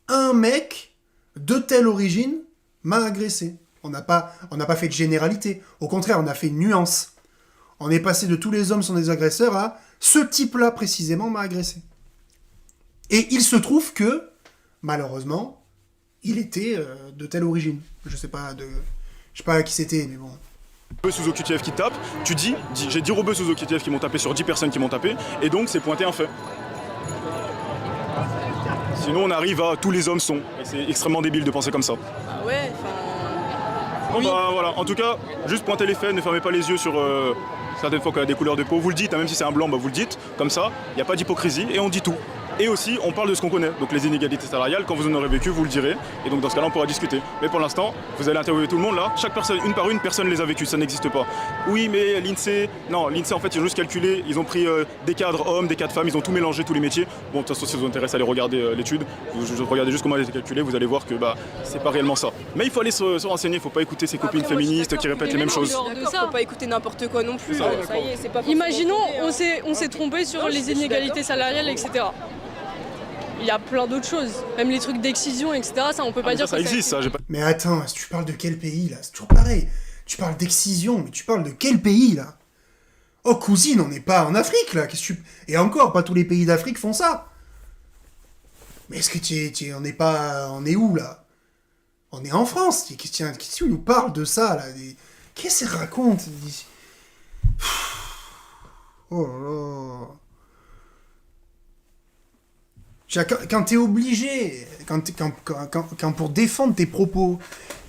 un mec de telle origine m'a agressé. On n'a pas fait de généralité. Au contraire, on a fait une nuance. On est passé de tous les hommes sont des agresseurs à ce type-là précisément m'a agressé. Et il se trouve que, malheureusement, il était de telle origine. Je sais pas qui c'était, mais bon. Sous OQTF qui tape, tu dis j'ai 10 rebeux sous OQTF qui m'ont tapé sur 10 personnes qui m'ont tapé, et donc c'est pointé un fait. Sinon on arrive à tous les hommes sont, et c'est extrêmement débile de penser comme ça. Ah ouais, enfin. Bon Oui. bah voilà, en tout cas, juste pointez les faits, ne fermez pas les yeux sur certaines fois qu'il y a des couleurs de peau, vous le dites, hein, même si c'est un blanc, bah vous le dites, comme ça, il n'y a pas d'hypocrisie, et on dit tout. Et aussi, on parle de ce qu'on connaît, donc les inégalités salariales, quand vous en aurez vécu, vous le direz, et donc dans ce cas-là, on pourra discuter. Mais pour l'instant, vous allez interviewer tout le monde là, chaque personne, une par une, personne les a vécues, ça n'existe pas. Oui, mais l'INSEE, non, l'INSEE en fait, ils ont juste calculé, ils ont pris des cadres hommes, des cadres femmes, ils ont tout mélangé, tous les métiers. Bon, de toute façon, si vous vous intéressez à aller regarder l'étude, vous regardez juste comment elle a été calculée, vous allez voir que bah, c'est pas réellement ça. Mais il faut aller se renseigner, il faut pas écouter ses copines Après, moi, je suis féministes qui d'accord, répètent mais les mêmes même choses. en dehors de ça, faut pas écouter n'importe quoi non plus. Ça, Ça y est, c'est pas forcément Imaginons, fondé, hein. on s'est trompé sur Non, je les suis inégalités d'accord. salariales, etc. Il y a plein d'autres choses, même les trucs d'excision, etc. Ça, on peut pas Ah, mais dire ça que existe, ça, j'ai pas... Mais attends, tu parles de quel pays, là? C'est toujours pareil. Tu parles d'excision, mais tu parles de quel pays, là? Oh, cousine, on n'est pas en Afrique, là. Qu'est-ce que tu... Et encore, pas tous les pays d'Afrique font ça. Mais est-ce que on n'est pas... On est où, là? On est en France. Qu'est-ce que tu nous parles de ça, là? Qu'est-ce qu'elle raconte? Oh là là... Quand t'es obligé, quand pour défendre tes propos,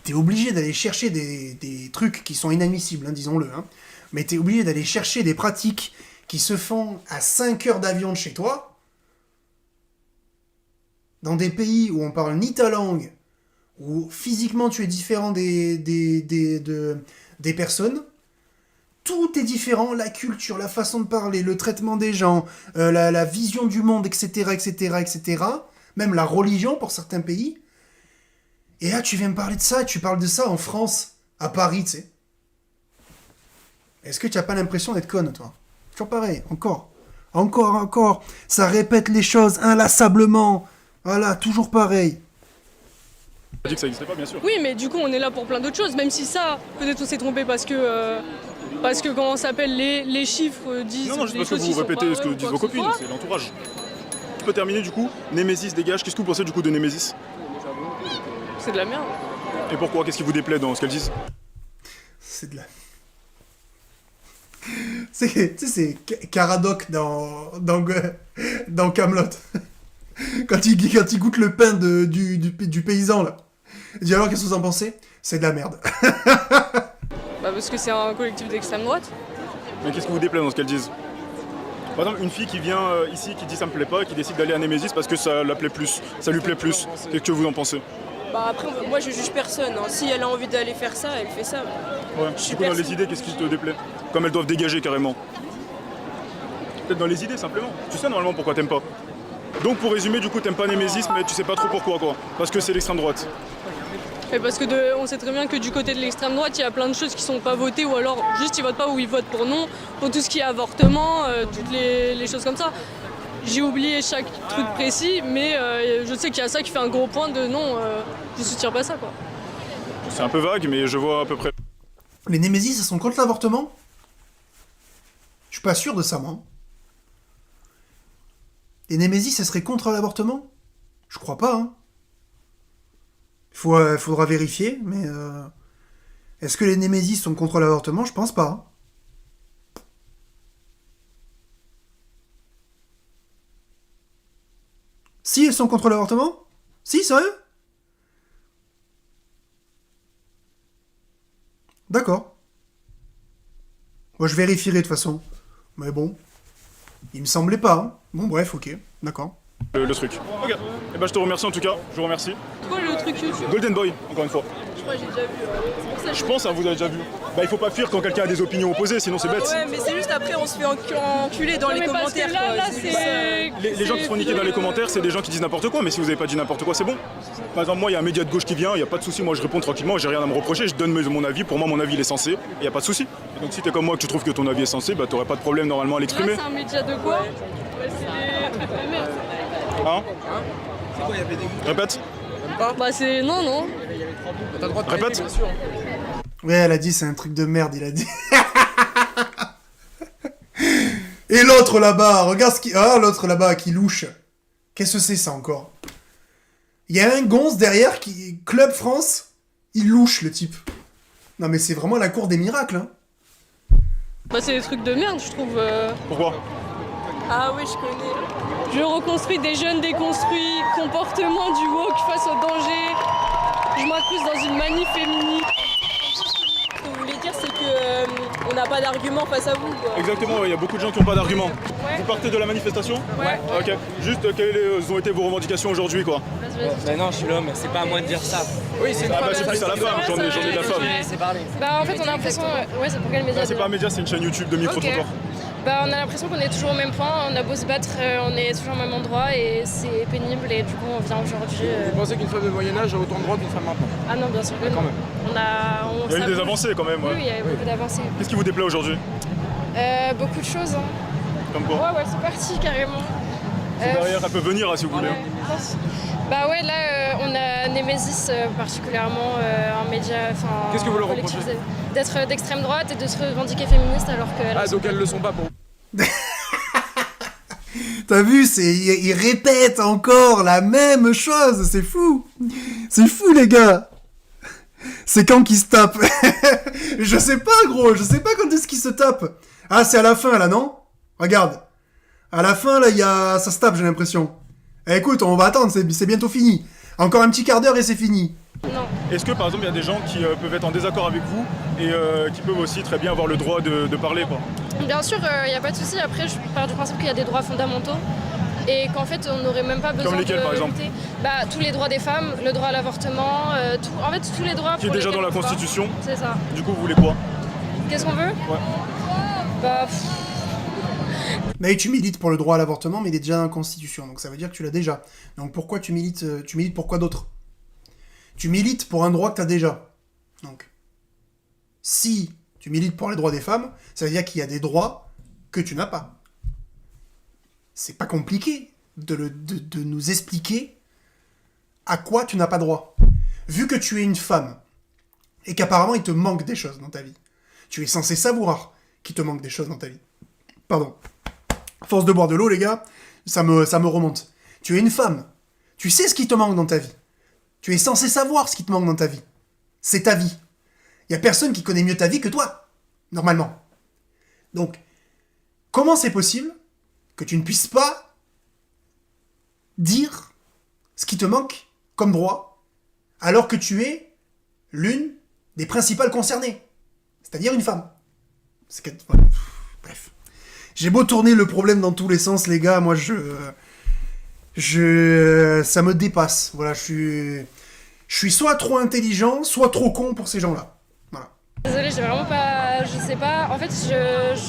t'es obligé d'aller chercher des trucs qui sont inadmissibles, hein, disons-le, hein, mais t'es obligé d'aller chercher des pratiques qui se font à 5 heures d'avion de chez toi, dans des pays où on parle ni ta langue, où physiquement tu es différent des personnes. Tout est différent, la culture, la façon de parler, le traitement des gens, la vision du monde, etc., etc., etc. Même la religion pour certains pays. Et là, tu viens me parler de ça, et tu parles de ça en France, à Paris, tu sais. Est-ce que tu n'as pas l'impression d'être conne, toi? Toujours pareil, encore. Ça répète les choses inlassablement. Voilà, toujours pareil. J'ai dit que ça n'existait pas, bien sûr. Oui, mais du coup, on est là pour plein d'autres choses, même si ça, peut-être on s'est trompé parce que comment ça s'appelle, les chiffres disent. Non, juste des parce que choses vous qui sont répétez pas ce que vraies ou disent quoi vos que ce copines, soit. c'est l'entourage. Tu peux terminer du coup, Némésis dégage, qu'est-ce que vous pensez du coup de Némésis? C'est de la merde. Et pourquoi? Qu'est-ce qui vous déplaît dans ce qu'elles disent? C'est de la... Tu sais, c'est Caradoc dans Camelot. Quand il goûte le pain du paysan, là. Il dit alors, qu'est-ce que vous en pensez? C'est de la merde. Bah parce que c'est un collectif d'extrême droite. Mais qu'est-ce qui vous déplaît dans ce qu'elles disent? Par exemple, une fille qui vient ici, qui dit ça me plaît pas, et qui décide d'aller à Némésis parce que ça la plaît plus, ça lui plaît plus. Qu'est-ce que vous en pensez? Bah après, moi je juge personne. Hein. Si elle a envie d'aller faire ça, elle fait ça. Ouais. Je suis Du coup, dans les personne. idées, qu'est-ce qui te déplaît? comme elles doivent dégager carrément. Peut-être dans les idées simplement. Tu sais normalement pourquoi t'aimes pas. Donc pour résumer, du coup t'aimes pas Némésis, mais tu sais pas trop pourquoi quoi. Parce que c'est l'extrême droite. Et parce que on sait très bien que du côté de l'extrême droite, il y a plein de choses qui sont pas votées ou alors juste ils votent pas ou ils votent pour non, pour tout ce qui est avortement, toutes les choses comme ça. J'ai oublié chaque truc précis, mais je sais qu'il y a ça qui fait un gros point de non, je soutiens pas ça quoi. C'est un peu vague, mais je vois à peu près. Les Némésis, elles sont contre l'avortement? Je suis pas sûr de ça, moi. Les Némésis, elles seraient contre l'avortement? Je crois pas, hein. Faudra vérifier, mais... Est-ce que les Némésis sont contre l'avortement? Je pense pas. Hein. Si, elles sont contre l'avortement? Si, sérieux? D'accord. Moi, je vérifierai de toute façon. Mais bon, il me semblait pas. Hein. Bon, bref, ok, d'accord. Le truc. Ok. Et ben je te remercie en tout cas. Je vous remercie. Quoi le truc YouTube? Golden Boy, encore une fois. Je crois que j'ai déjà vu. C'est pour ça que Je pense, hein, vous avez déjà vu. Bah il faut pas fuir quand quelqu'un a des opinions opposées, sinon c'est bête. Ouais, mais c'est juste après on se fait enculer dans Non, les mais parce que commentaires. là, quoi. là, C'est juste ça. Les gens qui se font niquer dans les commentaires, c'est des gens qui disent n'importe quoi, mais si vous avez pas dit n'importe quoi, c'est bon. Par exemple, moi, il y a un média de gauche qui vient, il y a pas de souci, moi je réponds tranquillement, j'ai rien à me reprocher, je donne mon avis, pour moi mon avis il est sensé, il y a pas de souci. Donc si t'es comme moi que tu trouves que ton avis est sensé, bah t'aurais pas de problème normalement à là, l'exprimer. c'est un média de quoi? Ouais, c'est des trucs de merde. Hein Répète. Bah c'est... Non. T'as le droit de Répète. critiquer, bien sûr. Ouais, elle a dit, c'est un truc de merde, il a dit. Et l'autre là-bas, regarde ce qui... Ah, l'autre là-bas qui louche. Qu'est-ce que c'est ça encore? Il y a un gonze derrière qui... Club France, il louche le type. Non mais c'est vraiment la cour des miracles, hein. Bah c'est des trucs de merde, je trouve. Pourquoi? Ah oui, je connais. Je reconstruis des jeunes déconstruits, comportement du woke face au danger. Je m'incruste dans une manif féminine. Ce que vous voulez dire, c'est que on n'a pas d'argument face à vous. Quoi. Exactement, il y a beaucoup de gens qui n'ont pas d'arguments. Vous partez de la manifestation? Ouais. Ok. Juste, quelles ont été vos revendications aujourd'hui, quoi? Bah non, je suis l'homme, c'est pas à moi de dire ça. Oui, c'est une Ah bah femme. c'est plus à la femme, j'en ai de la femme. C'est parlé. Bah en fait on a l'impression... Ouais, c'est pour quel média Là, c'est pas un média, c'est une chaîne YouTube de micro-trottoir. Bah on a l'impression qu'on est toujours au même point, on a beau se battre, on est toujours au même endroit et c'est pénible et du coup on vient aujourd'hui... Vous pensez qu'une femme de Moyen-Âge a autant de droits qu'une femme maintenant? Ah non, bien sûr que Quand non. même. On Il y a eu ça des bouge. avancées quand même, Oui, ouais. il y a eu beaucoup d'avancées. Qu'est-ce qui vous déplaît aujourd'hui? Beaucoup de choses. Hein. Comme quoi? Ouais, c'est parti carrément. Derrière, elle peut venir hein, si vous voulez. Bah ouais, là on a Némésis particulièrement, un média... Qu'est-ce que vous leur collectif reprochez? d'être d'extrême droite et de se revendiquer féministe alors que... Ah, donc elles le sont pas pour vous. T'as vu, il répète encore la même chose, c'est fou. C'est fou, les gars. C'est quand qu'ils se tapent. Je sais pas, gros, je sais pas quand est-ce qu'ils se tapent. Ah, c'est à la fin, là, non? Regarde. À la fin, là, ça se tape, j'ai l'impression. Eh, écoute, on va attendre, c'est bientôt fini. Encore un petit quart d'heure et c'est fini. Non. Est-ce que par exemple il y a des gens qui peuvent être en désaccord avec vous et qui peuvent aussi très bien avoir le droit de parler quoi? Bien sûr, il n'y a pas de souci. Après, je pars du principe qu'il y a des droits fondamentaux et qu'en fait, on n'aurait même pas besoin Comme lesquels, de par exemple lutter. Bah, tous les droits des femmes, le droit à l'avortement, en fait, tous les droits Qui est pour déjà dans la lesquels on se bat. Constitution. C'est ça. Du coup, vous voulez quoi? Qu'est-ce qu'on veut? Ouais. Bah, Mais tu milites pour le droit à l'avortement, mais il est déjà dans la Constitution, donc ça veut dire que tu l'as déjà. Donc pourquoi tu milites pour quoi d'autre? Tu milites pour un droit que tu as déjà. Donc, si tu milites pour les droits des femmes, ça veut dire qu'il y a des droits que tu n'as pas. C'est pas compliqué de nous expliquer à quoi tu n'as pas droit. Vu que tu es une femme, et qu'apparemment il te manque des choses dans ta vie, tu es censé savoir qu'il te manque des choses dans ta vie. Pardon. Force de boire de l'eau, les gars, ça me remonte. Tu es une femme. Tu sais ce qui te manque dans ta vie. Tu es censé savoir ce qui te manque dans ta vie. C'est ta vie. Il n'y a personne qui connaît mieux ta vie que toi, normalement. Donc, comment c'est possible que tu ne puisses pas dire ce qui te manque comme droit, alors que tu es l'une des principales concernées, c'est-à-dire une femme? Bref. J'ai beau tourner le problème dans tous les sens, les gars, moi ça me dépasse. Voilà, je suis soit trop intelligent, soit trop con pour ces gens-là. Voilà. Désolée, j'ai vraiment pas. Je sais pas. En fait,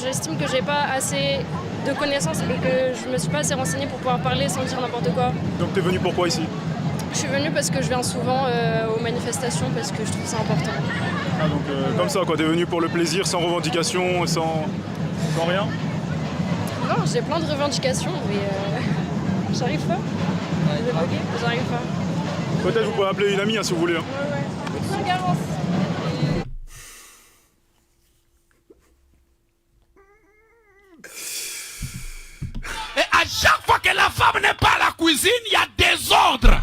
j'estime que j'ai pas assez de connaissances et que je me suis pas assez renseignée pour pouvoir parler sans dire n'importe quoi. Donc t'es venu pourquoi ici? Je suis venue parce que je viens souvent aux manifestations parce que je trouve ça important. Ah donc comme ça quoi, t'es venu pour le plaisir, sans revendication, sans rien? Non, j'ai plein de revendications, mais j'arrive pas. J'arrive pas. Peut-être vous pouvez appeler une amie hein, si vous voulez. Hein. Et à chaque fois que la femme n'est pas à la cuisine, il y a désordre.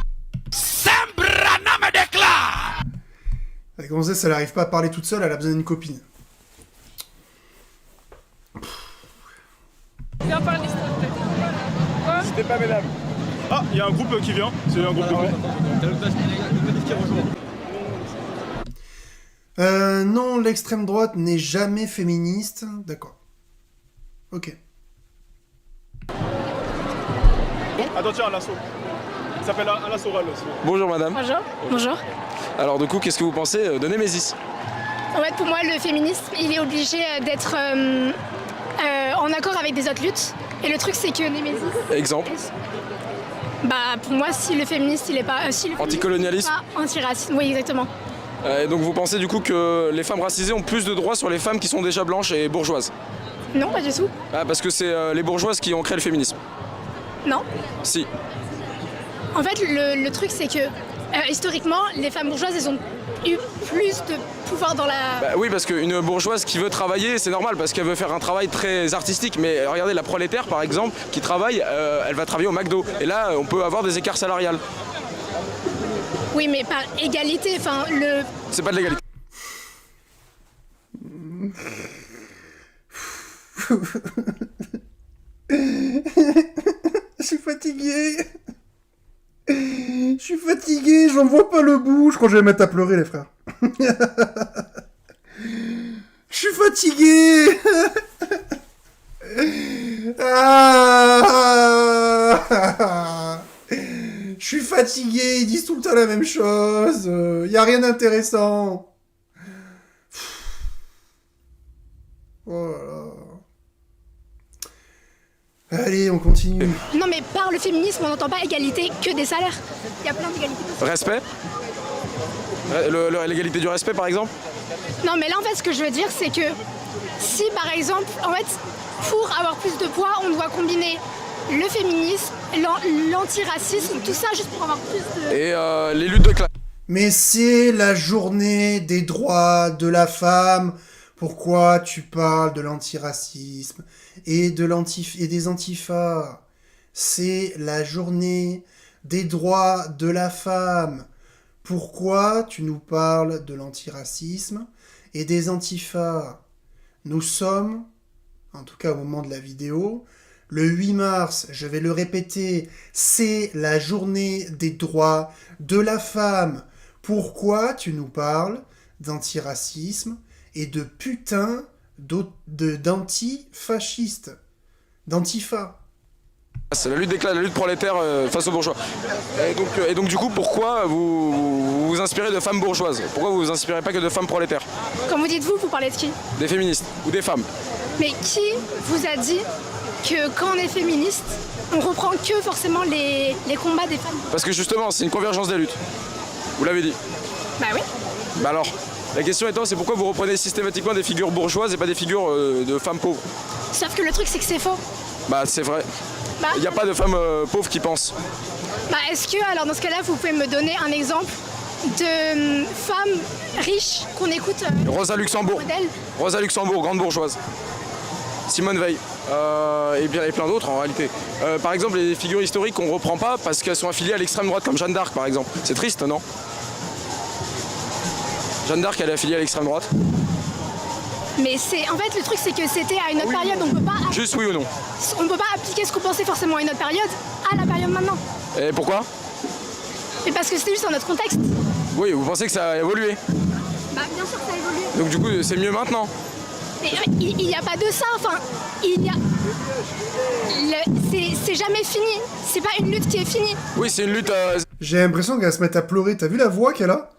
Sembrana me déclare. La gonzesse, elle arrive pas à parler toute seule, elle a besoin d'une copine. Viens parler s'il te plaît. Quoi? C'était pas mesdames. Ah, il y a un groupe qui vient, c'est un groupe de groupe. Non, l'extrême droite n'est jamais féministe. D'accord. Ok. Attends, tiens, Alasso. Il s'appelle Alasso Ral aussi. Bonjour madame. Bonjour. Bonjour. Alors du coup, qu'est-ce que vous pensez de Némésis? En fait, pour moi, le féminisme, il est obligé d'être en accord avec des autres luttes. Et le truc, c'est que Némésis... Exemple? Bah, pour moi, si le féministe, il est pas... Anticolonialisme? Pas antiraciste, oui, exactement. Et donc vous pensez du coup que les femmes racisées ont plus de droits sur les femmes qui sont déjà blanches et bourgeoises? Non, pas du tout. Ah, parce que c'est les bourgeoises qui ont créé le féminisme? Non. Si. En fait, le truc, c'est que historiquement, les femmes bourgeoises, elles ont eu plus de pouvoir dans la... Bah oui, parce qu'une bourgeoise qui veut travailler, c'est normal, parce qu'elle veut faire un travail très artistique. Mais regardez, la prolétaire, par exemple, qui travaille, elle va travailler au McDo. Et là, on peut avoir des écarts salariales. Oui, mais par égalité, enfin, le... C'est pas de l'égalité. Je suis fatigué. Je suis fatigué, j'en vois pas le bout. Je crois que je vais me mettre à pleurer, les frères. Je suis fatigué. Je suis fatigué, ils disent tout le temps la même chose. Y a rien d'intéressant. Oh là là. Allez, on continue. Non, mais par le féminisme, on n'entend pas égalité que des salaires. Il y a plein d'égalités. Respect? L'égalité du respect, par exemple? Non, mais là, en fait, ce que je veux dire, c'est que si, par exemple, en fait, pour avoir plus de poids, on doit combiner le féminisme, l'antiracisme, tout ça, juste pour avoir plus de... Et les luttes de classe. Mais c'est la journée des droits de la femme. Pourquoi tu parles de l'antiracisme et des antifas? C'est la journée des droits de la femme. Pourquoi tu nous parles de l'antiracisme et des antifas? Nous sommes, en tout cas au moment de la vidéo, le 8 mars, je vais le répéter, c'est la journée des droits de la femme. Pourquoi tu nous parles d'antiracisme et de putain d'antifascistes, d'antifa? C'est la lutte des classes, la lutte prolétaire face aux bourgeois. Et donc du coup, pourquoi vous vous inspirez de femmes bourgeoises? Pourquoi vous vous inspirez pas que de femmes prolétaires? Quand vous dites vous parlez de qui? Des féministes ou des femmes. Mais qui vous a dit que quand on est féministe, on reprend que forcément les combats des femmes? Parce que justement, c'est une convergence des luttes. Vous l'avez dit. Bah oui. Bah alors, la question étant, c'est pourquoi vous reprenez systématiquement des figures bourgeoises et pas des figures de femmes pauvres? Sauf que le truc, c'est que c'est faux. Bah c'est vrai. Bah, il n'y a pas de femmes pauvres qui pensent. Bah est-ce que, alors dans ce cas-là, vous pouvez me donner un exemple de femmes riches qu'on écoute Rosa Luxembourg. Modèle. Rosa Luxembourg, grande bourgeoise. Simone Veil. Et plein d'autres en réalité. Par exemple, les figures historiques qu'on reprend pas parce qu'elles sont affiliées à l'extrême droite, comme Jeanne d'Arc par exemple. C'est triste, non? Jeanne d'Arc, elle est affiliée à l'extrême droite. Mais c'est, en fait, le truc, c'est que c'était à une autre période, on peut pas... Juste oui ou non? On peut pas appliquer ce qu'on pensait forcément à une autre période à la période maintenant. Et pourquoi? Mais parce que c'était juste dans notre contexte. Oui, vous pensez que ça a évolué? Bah bien sûr que ça a évolué. Donc du coup, c'est mieux maintenant? Mais il n'y a pas de ça, enfin, il y a... C'est jamais fini, c'est pas une lutte qui est finie. Oui, c'est une lutte... J'ai l'impression qu'elle va se mettre à pleurer, t'as vu la voix qu'elle a?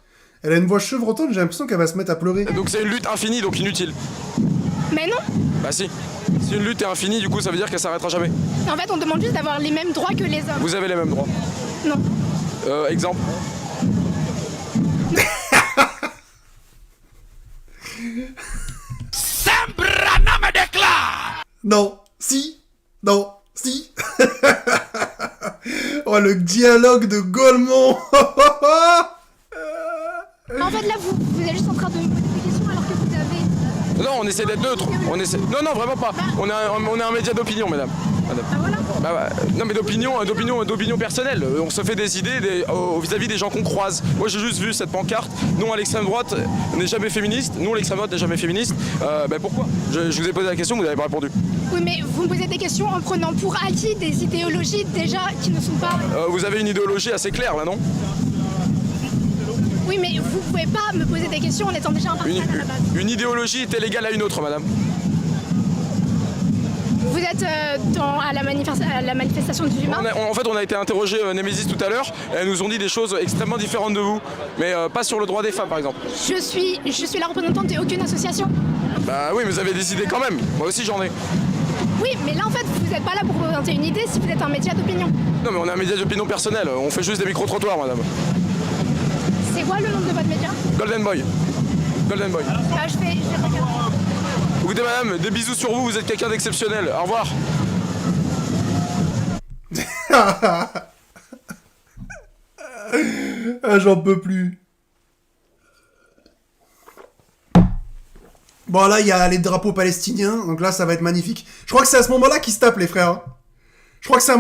Elle a une voix chevrotante, j'ai l'impression qu'elle va se mettre à pleurer. Donc c'est une lutte infinie, donc inutile. Mais non. Bah si. Si une lutte est infinie, du coup, ça veut dire qu'elle s'arrêtera jamais. En fait, on demande juste d'avoir les mêmes droits que les hommes. Vous avez les mêmes droits. Non. Exemple. Sembrana me déclare. Non. Si. Non. Si. Oh, le dialogue de Golemont. En fait, là, vous êtes juste en train de me poser des questions alors que vous avez... Non, on essaie d'être neutre. Non, non, vraiment pas. On est un média d'opinion, madame. Non, mais d'opinion personnelle. On se fait des idées vis-à-vis des gens qu'on croise. Moi, j'ai juste vu cette pancarte. Non à l'extrême droite n'est jamais féministe. Non, l'extrême droite n'est jamais féministe. Pourquoi je vous ai posé la question, vous n'avez pas répondu. Oui, mais vous me posez des questions en prenant pour acquis des idéologies déjà qui ne sont pas... Vous avez une idéologie assez claire, là, non? Oui, mais vous pouvez pas me poser des questions en étant déjà un partisan à la base. Une idéologie est-elle égale à une autre, madame? Vous êtes à la manifestation du humain. En fait, on a été interrogé Némésis tout à l'heure, et elles nous ont dit des choses extrêmement différentes de vous, mais pas sur le droit des femmes, par exemple. Je suis la représentante d'aucune association. Bah oui, mais vous avez des idées quand même. Moi aussi, j'en ai. Oui, mais là, en fait, vous n'êtes pas là pour représenter une idée si vous êtes un média d'opinion. Non, mais on est un média d'opinion personnelle. On fait juste des micro-trottoirs, madame. C'est quoi le nom de votre média? Golden Boy. Golden Boy. Je vais regarder. Écoutez, madame, des bisous sur vous, vous êtes quelqu'un d'exceptionnel. Au revoir. Ah, j'en peux plus. Bon, là, il y a les drapeaux palestiniens, donc là, ça va être magnifique. Je crois que c'est à ce moment-là qu'ils se tapent, les frères. Je crois que c'est à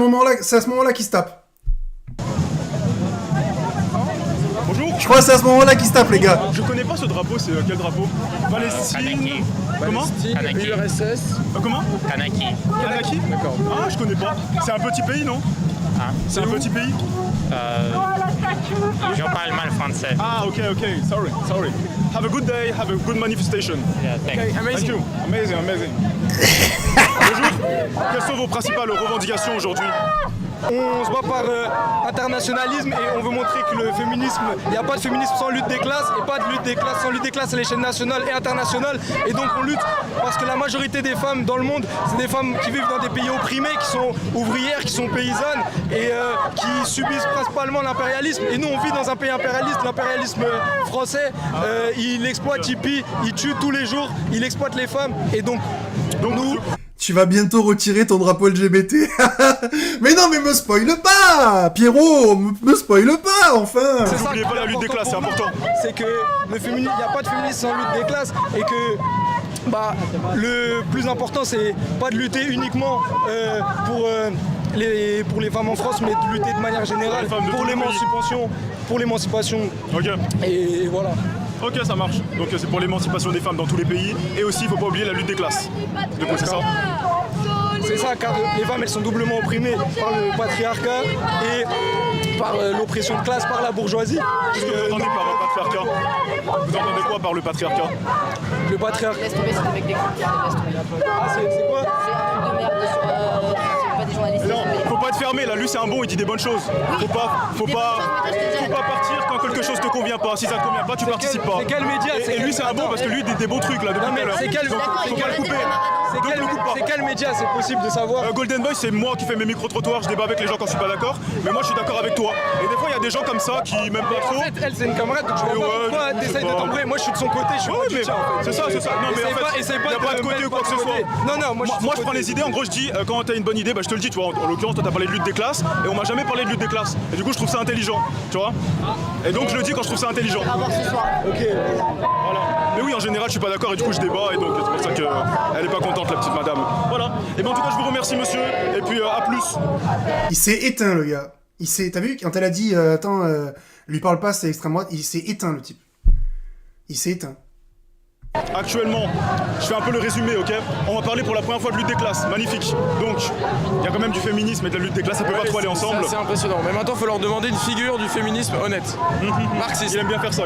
ce moment-là qu'ils se tapent. Bonjour. Je crois que c'est à ce moment-là qu'ils se tapent, les gars. Je connais pas ce drapeau, c'est quel drapeau? Palestine. Comment? URSS. Comment? Kanaki. Kanaki? D'accord. Ah, je connais pas. C'est un petit pays, non? C'est un petit pays? Je parle mal français. Ah, ok. Sorry. Have a good day, have a good manifestation. Yeah, Okay, amazing. Thank you. Amazing. Bonjour. Quelles sont vos principales revendications aujourd'hui? On se bat par internationalisme et on veut montrer que le féminisme, il n'y a pas de féminisme sans lutte des classes et pas de lutte des classes sans lutte des classes à l'échelle nationale et internationale. Et donc on lutte parce que la majorité des femmes dans le monde, c'est des femmes qui vivent dans des pays opprimés, qui sont ouvrières, qui sont paysannes et qui subissent principalement l'impérialisme. Et nous on vit dans un pays impérialiste, l'impérialisme français, il exploite, il pille, il tue tous les jours, il exploite les femmes et donc nous... Tu vas bientôt retirer ton drapeau LGBT. Mais non, mais me spoil pas, Pierrot, me spoil pas, enfin. N'oubliez pas la lutte des classes, c'est important. C'est que il n'y a pas de féminisme sans lutte des classes et que le plus important c'est pas de lutter uniquement pour les femmes en France, mais de lutter de manière générale pour l'émancipation. Ok. Et voilà. Ok, ça marche. Donc c'est pour l'émancipation des femmes dans tous les pays. Et aussi, il faut pas oublier la lutte des classes. Du coup, c'est ça? C'est ça, car les femmes, elles sont doublement opprimées par le patriarcat et par l'oppression de classe, par la bourgeoisie. Qu'est-ce que vous entendez par le patriarcat? Vous entendez quoi par le patriarcat? Le patriarcat... Laisse tomber, c'est avec des c'est quoi? C'est un truc de merde sur... c'est pas des journalistes. Non, faut pas être fermé, là, lui c'est un bon, il dit des bonnes choses. Faut pas partir quand quelque chose te convient pas. Si ça te convient pas, tu participes pas. C'est quel média? Et lui c'est un bon parce que lui il dit des beaux trucs là depuis tout à l'heure. Faut pas le couper. C'est quel média? C'est possible de savoir. Golden Boy, c'est moi qui fais mes micro-trottoirs, je débat avec les gens quand je suis pas d'accord. Mais moi je suis d'accord avec toi. Et des fois il y a des gens comme ça qui m'aiment pas trop. En fait, elle c'est une camarade, donc je vois pas pourquoi t'essayes de t'embrouiller. Moi je suis de son côté, je suis pas du tien, en fait. C'est ça. Non mais en fait, essaye y a pas de côté ou quoi que ce soit. Non, moi je prends les idées, en gros je dis quand t'as une bonne idée, bah je te le dis, tu vois. En l'occurrence toi t'as parlé de lutte des classes et on m'a jamais parlé de lutte des classes. Et du coup je trouve ça intelligent, tu vois. Et donc je le dis quand je trouve ça intelligent. Ok. Voilà. Mais oui, en général je suis pas d'accord et du coup je débat et donc c'est pour ça qu'elle est pas contente la petite madame. Voilà. Et ben en tout cas je vous remercie monsieur et puis à plus. Il s'est éteint le gars. T'as vu quand elle a dit lui parle pas, c'est extrême droite, il s'est éteint le type. Il s'est éteint. Actuellement, je fais un peu le résumé, ok? On va parler pour la première fois de lutte des classes, magnifique. Donc, il y a quand même du féminisme et de la lutte des classes, ça peut pas trop aller ensemble. C'est impressionnant, mais maintenant il faut leur demander une figure du féminisme honnête. Marxiste. Il aime bien faire ça.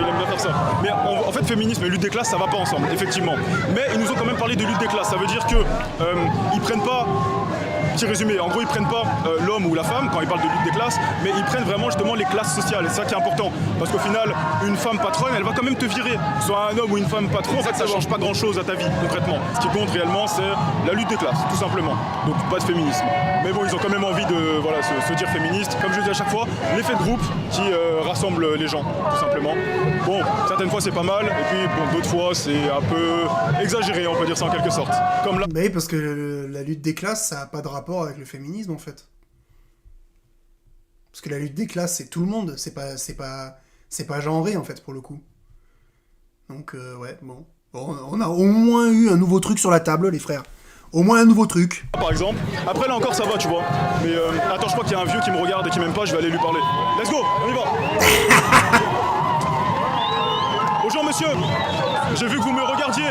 Mais en fait, féminisme et lutte des classes, ça va pas ensemble, effectivement. Mais ils nous ont quand même parlé de lutte des classes, ça veut dire que ils prennent pas petit résumé, en gros ils prennent pas l'homme ou la femme quand ils parlent de lutte des classes, mais ils prennent vraiment justement les classes sociales, et c'est ça qui est important, parce qu'au final, une femme patronne, elle va quand même te virer, soit un homme ou une femme patron, en fait ça change pas grand chose à ta vie concrètement. Ce qui compte réellement c'est la lutte des classes, tout simplement, donc pas de féminisme. Mais bon, ils ont quand même envie de voilà, se dire féministes, comme je le dis à chaque fois, l'effet de groupe qui rassemble les gens, tout simplement. Bon, certaines fois c'est pas mal, et puis bon, d'autres fois c'est un peu exagéré, on peut dire ça en quelque sorte. Comme là... Bah oui, parce que la lutte des classes, ça a pas de rapport avec le féminisme en fait. Parce que la lutte des classes, c'est tout le monde, c'est pas genré en fait pour le coup. Donc ouais, bon, on a au moins eu un nouveau truc sur la table, les frères. Au moins un nouveau truc. Par exemple, après là encore ça va, tu vois. Mais attends, je crois qu'il y a un vieux qui me regarde et qui m'aime pas, je vais aller lui parler. Let's go, on y va. Bonjour monsieur, j'ai vu que vous me regardiez.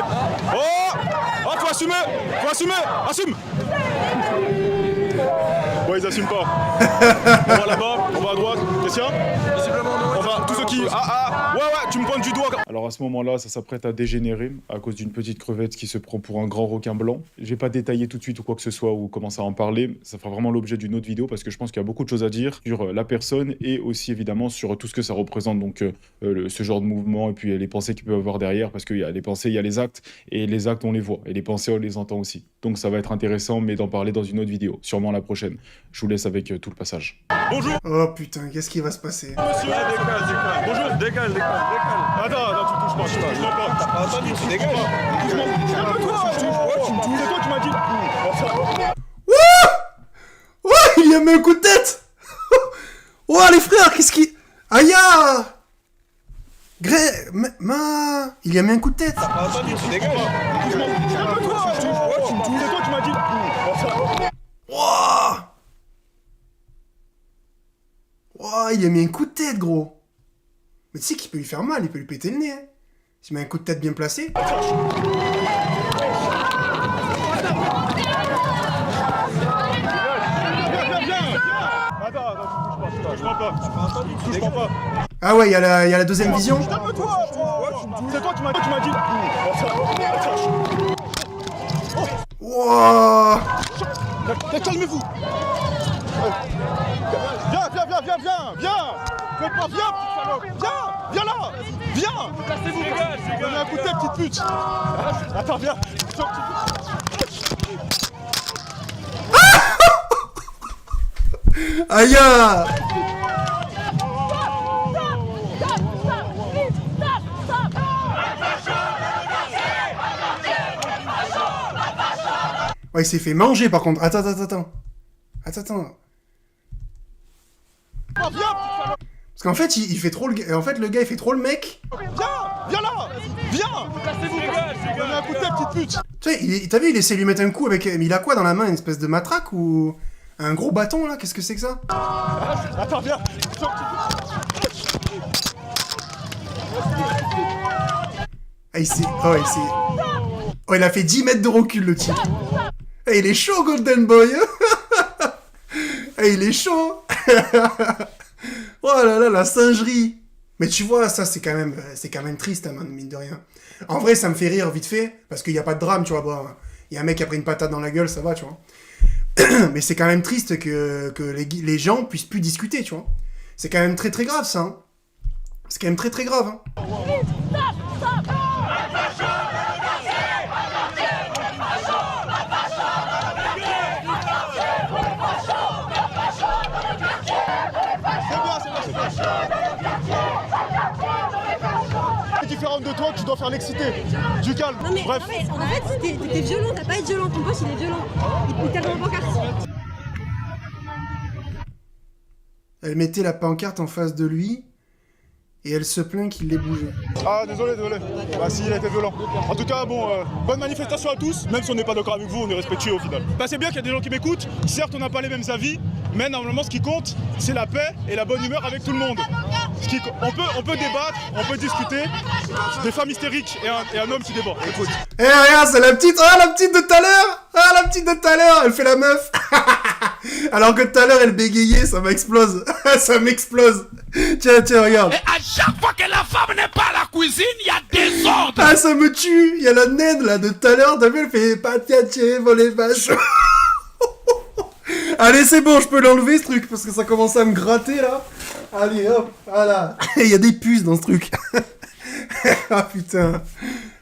Oh, faut assumer, assume. Ouais, ils assument pas. On va là-bas, on va à droite. Qu'est-ce qu'il y a? Visiblement non. On va, tous ceux qui... ouais, tu me pointes du doigt. Alors à ce moment-là, ça s'apprête à dégénérer à cause d'une petite crevette qui se prend pour un grand requin blanc. Je vais pas détailler tout de suite ou quoi que ce soit ou commencer à en parler. Ça fera vraiment l'objet d'une autre vidéo parce que je pense qu'il y a beaucoup de choses à dire sur la personne et aussi évidemment sur tout ce que ça représente, donc ce genre de mouvement et puis les pensées qu'il peut y avoir derrière, parce qu'il y a les pensées, il y a les actes, et les actes on les voit et les pensées on les entend aussi. Donc ça va être intéressant, mais d'en parler dans une autre vidéo, sûrement la prochaine. Je vous laisse avec tout le passage. Bonjour. Oh putain, qu'est-ce qui va se passer? Monsieur, décale. Bonjour. Décale. Attends, tu touches pas. T'as pas entendu, tu dégages. Calme-toi. C'est toi qui m'as dit. Ouais, il lui a mis un coup de tête. Oh les frères, qu'est-ce qui... Aïe. Il lui a mis un coup de tête. T'as pas entendu, tu dégages. Calme-toi. C'est toi qui m'as dit. Wow, il a mis un coup de tête, gros. Mais tu sais qu'il peut lui faire mal, il peut lui péter le nez. Hein. S'il met un coup de tête bien placé. Touche pas. Ah ouais, il y a la deuxième vision. Calme-toi. C'est toi qui m'as dit. Wow. Calmez-vous. Viens. Faites pas, viens, petite salope. Viens là. Viens. Cassez-vous. Donnez un coup de tête, petite pute. Attends, viens. Aïe. Ouais, il s'est fait manger par contre. Attends. Parce qu'en fait, il fait trop le... En fait, le gars, il fait trop le mec. Viens là. Cassez-vous. Donnez un coup de tête, petite pute. Tu sais, t'as vu, il essaie de lui mettre un coup avec... Mais il a quoi dans la main? Une espèce de matraque ou... Un gros bâton, là? Qu'est-ce que c'est que ça? Attends, viens. Ah, il a fait 10 mètres de recul, le type. Ah, il est chaud, Golden Boy. Ah, il est chaud. Oh là là, la singerie. Mais tu vois, ça, c'est quand même triste, hein, mine de rien. En vrai, ça me fait rire vite fait, parce qu'il n'y a pas de drame, tu vois. Bon, il y a un mec qui a pris une patate dans la gueule, ça va, tu vois. Mais c'est quand même triste que les gens puissent plus discuter, tu vois. C'est quand même très très grave, ça. Hein. C'est quand même très très grave. Hein. Différente de toi, tu dois faire l'exciter. Du calme. Non mais bref. En fait, t'es violent, t'as pas à être violent. Ton pote, il est violent. Il tape dans la pancarte. Elle mettait la pancarte en face de lui et elle se plaint qu'il l'ait bougé. Ah, désolé. Bah si, il a été violent. En tout cas, bon, bonne manifestation à tous. Même si on n'est pas d'accord avec vous, on est respectueux au final. Bah c'est bien qu'il y a des gens qui m'écoutent. Certes, on n'a pas les mêmes avis, mais normalement, ce qui compte, c'est la paix et la bonne humeur avec tout le monde. On peut débattre, on peut discuter. Des femmes hystériques et un homme qui débat. Écoute. Eh regarde, c'est la petite de tout à l'heure. Ah, la petite de tout à l'heure, elle fait la meuf. Alors que tout à l'heure, elle bégayait, ça m'explose. Ça m'explose. Tiens, regarde. Et à chaque fois que la femme n'est pas à la cuisine, il y a des ordres. Ah, ça me tue. Il y a la naine, là, de tout à l'heure. T'as vu, elle fait pas tiens, voler vache. Allez, c'est bon, je peux l'enlever ce truc parce que ça commence à me gratter là. Allez, hop, voilà. Il y a des puces dans ce truc. Ah putain.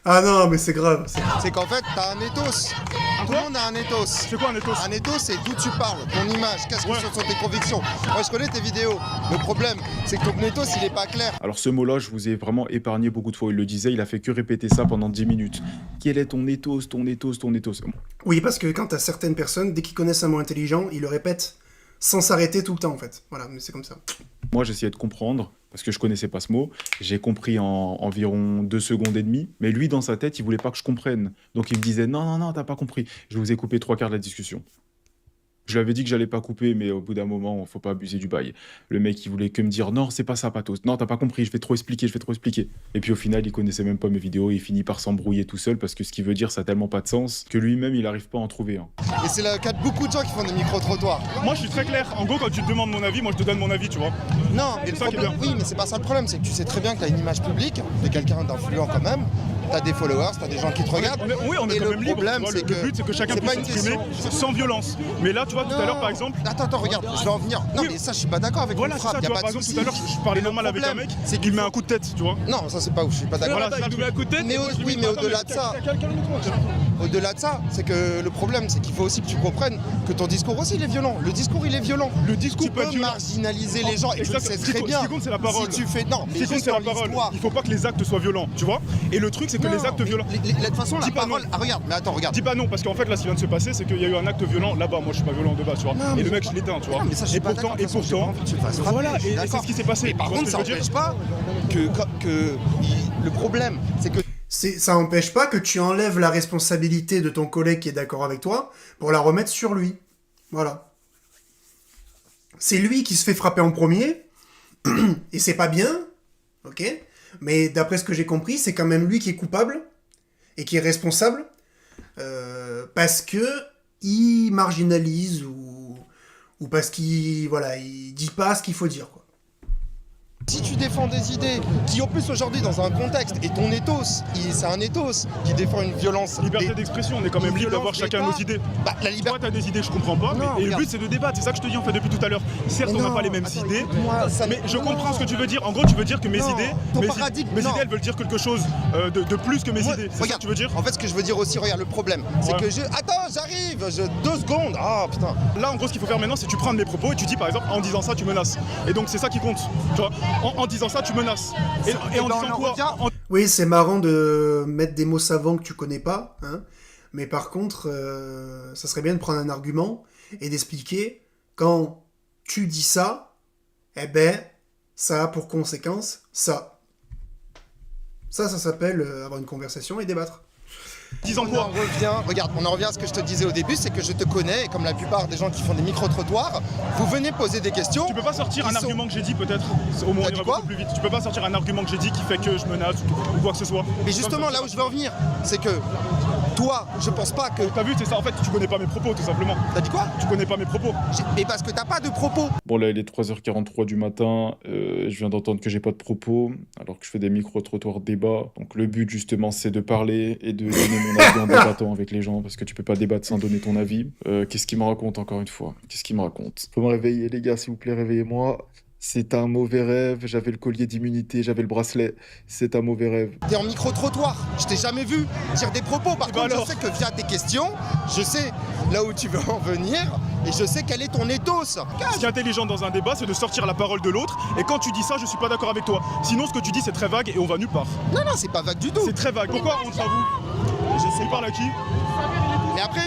Ah non, mais c'est grave. C'est qu'en fait, t'as un ethos. Tout le monde a un ethos. C'est quoi un ethos? Un ethos, c'est d'où tu parles, ton image, qu'est-ce que sont tes convictions. Moi, je connais tes vidéos. Le problème, c'est que ton ethos, il est pas clair. Alors ce mot-là, je vous ai vraiment épargné beaucoup de fois. Il le disait, il a fait que répéter ça pendant 10 minutes. Quel est ton ethos, ton ethos, ton ethos? Oui, parce que quand t'as certaines personnes, dès qu'ils connaissent un mot intelligent, ils le répètent sans s'arrêter tout le temps en fait. Voilà, mais c'est comme ça. Moi, j'essayais de comprendre, parce que je connaissais pas ce mot. J'ai compris en environ 2 secondes et demie. Mais lui, dans sa tête, il voulait pas que je comprenne. Donc il me disait, non, t'as pas compris. Je vous ai coupé 3 quarts de la discussion. Je lui avais dit que j'allais pas couper, mais au bout d'un moment, faut pas abuser du bail. Le mec, il voulait que me dire, non, c'est pas ça, Pathos. Non, t'as pas compris, je vais trop expliquer. Et puis au final, il connaissait même pas mes vidéos. Et il finit par s'embrouiller tout seul, parce que ce qu'il veut dire, ça a tellement pas de sens, que lui-même, il arrive pas à en trouver un. Et c'est le cas de beaucoup de gens qui font des micro-trottoirs. Moi, je suis très clair. En gros, quand tu te demandes mon avis, moi, je te donne mon avis, tu vois. Non, mais le problème, oui, mais c'est pas ça le problème. C'est que tu sais très bien que t'as une image publique, t'es quelqu'un d'influent quand même. T'as des followers, t'as des gens qui te regardent. Oui, on est quand même libre. Le but, c'est que chacun puisse s'exprimer sans violence. Mais là, tu vois, tout à l'heure, par exemple. Attends, regarde, je vais en venir. Non, mais ça, je suis pas d'accord avec voilà, une frappe. Ça, tu vois, par exemple, tout à l'heure, je parlais normal avec un mec, c'est qu'il met un coup de tête, tu vois. Non, ça, c'est pas où je suis pas d'accord. Voilà, il met un coup de tête. Mais oui, mais au-delà de ça. Au-delà de ça, c'est que le problème, c'est qu'il faut aussi que tu comprennes que ton discours aussi, il est violent. Le discours, il est violent. Le discours peut marginaliser les gens et tu le sais très bien. Ce qui compte, c'est la parole. Si tu fais non, ce qui compte, c'est la parole. Il faut pas que les actes soient violents, tu vois. Et le truc, c'est que les actes violents. De toute façon, la parole. Ah, regarde, mais attends, regarde. Dis pas non, parce qu'en fait, là, ce qui vient de se passer, c'est qu'il y a eu un acte violent là-bas. Moi, je suis pas violent de base, tu vois. Et le mec, je l'éteins, tu vois. Et pourtant, voilà, et c'est ce qui s'est passé. Et par contre, ça n'empêche pas que le problème, c'est que ça n'empêche pas que tu enlèves la responsabilité de ton collègue qui est d'accord avec toi pour la remettre sur lui. Voilà. C'est lui qui se fait frapper en premier, et c'est pas bien, ok? Mais d'après ce que j'ai compris, c'est quand même lui qui est coupable, et qui est responsable, parce que il marginalise, ou parce qu'il dit pas ce qu'il faut dire, quoi. Si tu défends des idées qui, en plus, aujourd'hui, dans un contexte, et ton ethos, c'est un ethos qui défend une violence. Liberté d'expression, on est quand même libre d'avoir chacun nos idées. Bah, la liberté. Toi, t'as des idées que je comprends pas, et le but, c'est de débattre. C'est ça que je te dis, en fait, depuis tout à l'heure. Certes, on n'a pas les mêmes idées, mais je comprends ce que tu veux dire. En gros, tu veux dire que mes idées, elles veulent dire quelque chose de plus que mes idées. C'est ça que tu veux dire? En fait, ce que je veux dire aussi, regarde, le problème, c'est que Attends, j'arrive, 2 secondes. Ah, putain. Là, en gros, ce qu'il faut faire maintenant, c'est que tu prends mes propos et tu dis, par exemple, en disant ça, tu menaces. Et donc, c'est ça qui compte. Tu vois? En disant ça, tu menaces. Et en disant quoi? Oui, c'est marrant de mettre des mots savants que tu connais pas, hein. Mais par contre, ça serait bien de prendre un argument et d'expliquer quand tu dis ça, eh ben, ça a pour conséquence ça. Ça s'appelle avoir une conversation et débattre. Disons quoi? On en revient à ce que je te disais au début, c'est que je te connais, et comme la plupart des gens qui font des micro-trottoirs, vous venez poser des questions. Tu peux pas sortir un argument que j'ai dit, peut-être? Au moins, on ira beaucoup plus vite. Tu peux pas sortir un argument que j'ai dit qui fait que je menace ou quoi que ce soit. Mais justement, là où je veux en venir, c'est que toi, je pense pas que... T'as vu, c'est ça, en fait, tu connais pas mes propos, tout simplement. T'as dit quoi? Tu connais pas mes propos. Mais parce que t'as pas de propos. Bon, là, il est 3h43 du matin, je viens d'entendre que j'ai pas de propos, alors que je fais des micro-trottoirs débats. Donc le but, justement, c'est de parler et de donner mon avis en débattant avec les gens, parce que tu peux pas débattre sans donner ton avis. Qu'est-ce qu'il me raconte, encore une fois? Qu'est-ce qu'il me raconte? Faut me réveiller, les gars, s'il vous plaît, réveillez-moi. C'est un mauvais rêve, j'avais le collier d'immunité, j'avais le bracelet, c'est un mauvais rêve. T'es en micro-trottoir, je t'ai jamais vu dire des propos. Par contre, je sais que via tes questions, je sais là où tu veux en venir, et je sais quel est ton ethos. Ce qui est intelligent dans un débat, c'est de sortir la parole de l'autre, et quand tu dis ça, je suis pas d'accord avec toi. Sinon, ce que tu dis, c'est très vague, et on va nulle part. Non, c'est pas vague du tout. C'est très vague. Pourquoi on t'avoue? Je sais. Il parle à qui? Mais après,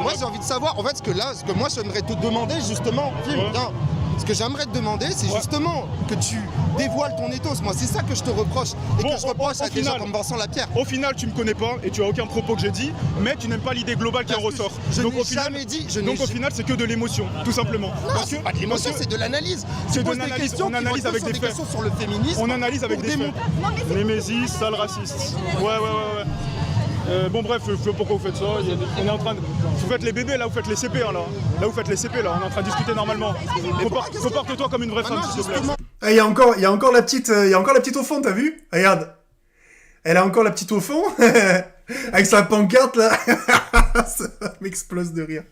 moi j'ai envie de savoir, en fait, ce que moi j'aimerais te demander, justement, ce que j'aimerais te demander, c'est justement que tu dévoiles ton ethos. Moi, c'est ça que je te reproche et que je reproche à des gens comme Vincent Lapierre. Au final, tu me connais pas et tu as aucun propos que j'ai dit, mais tu n'aimes pas l'idée globale qui en ressort. Donc au final, c'est que de l'émotion, tout simplement. Non, c'est pas de l'émotion, c'est de l'analyse. C'est de l'analyse. On analyse avec des faits. Sur le féminisme. On analyse avec des faits. Némésis, sale raciste. Ouais. Bon bref, pourquoi vous faites ça? On est en train de... Vous faites les bébés là, vous faites les CP là. Là vous faites les CP là, on est en train de discuter normalement. Comporte-toi comme une vraie femme, s'il te plaît. Ah, il y a encore la petite au fond, t'as vu? Regarde. Elle a encore la petite au fond. Avec sa pancarte là. Ça m'explose de rire.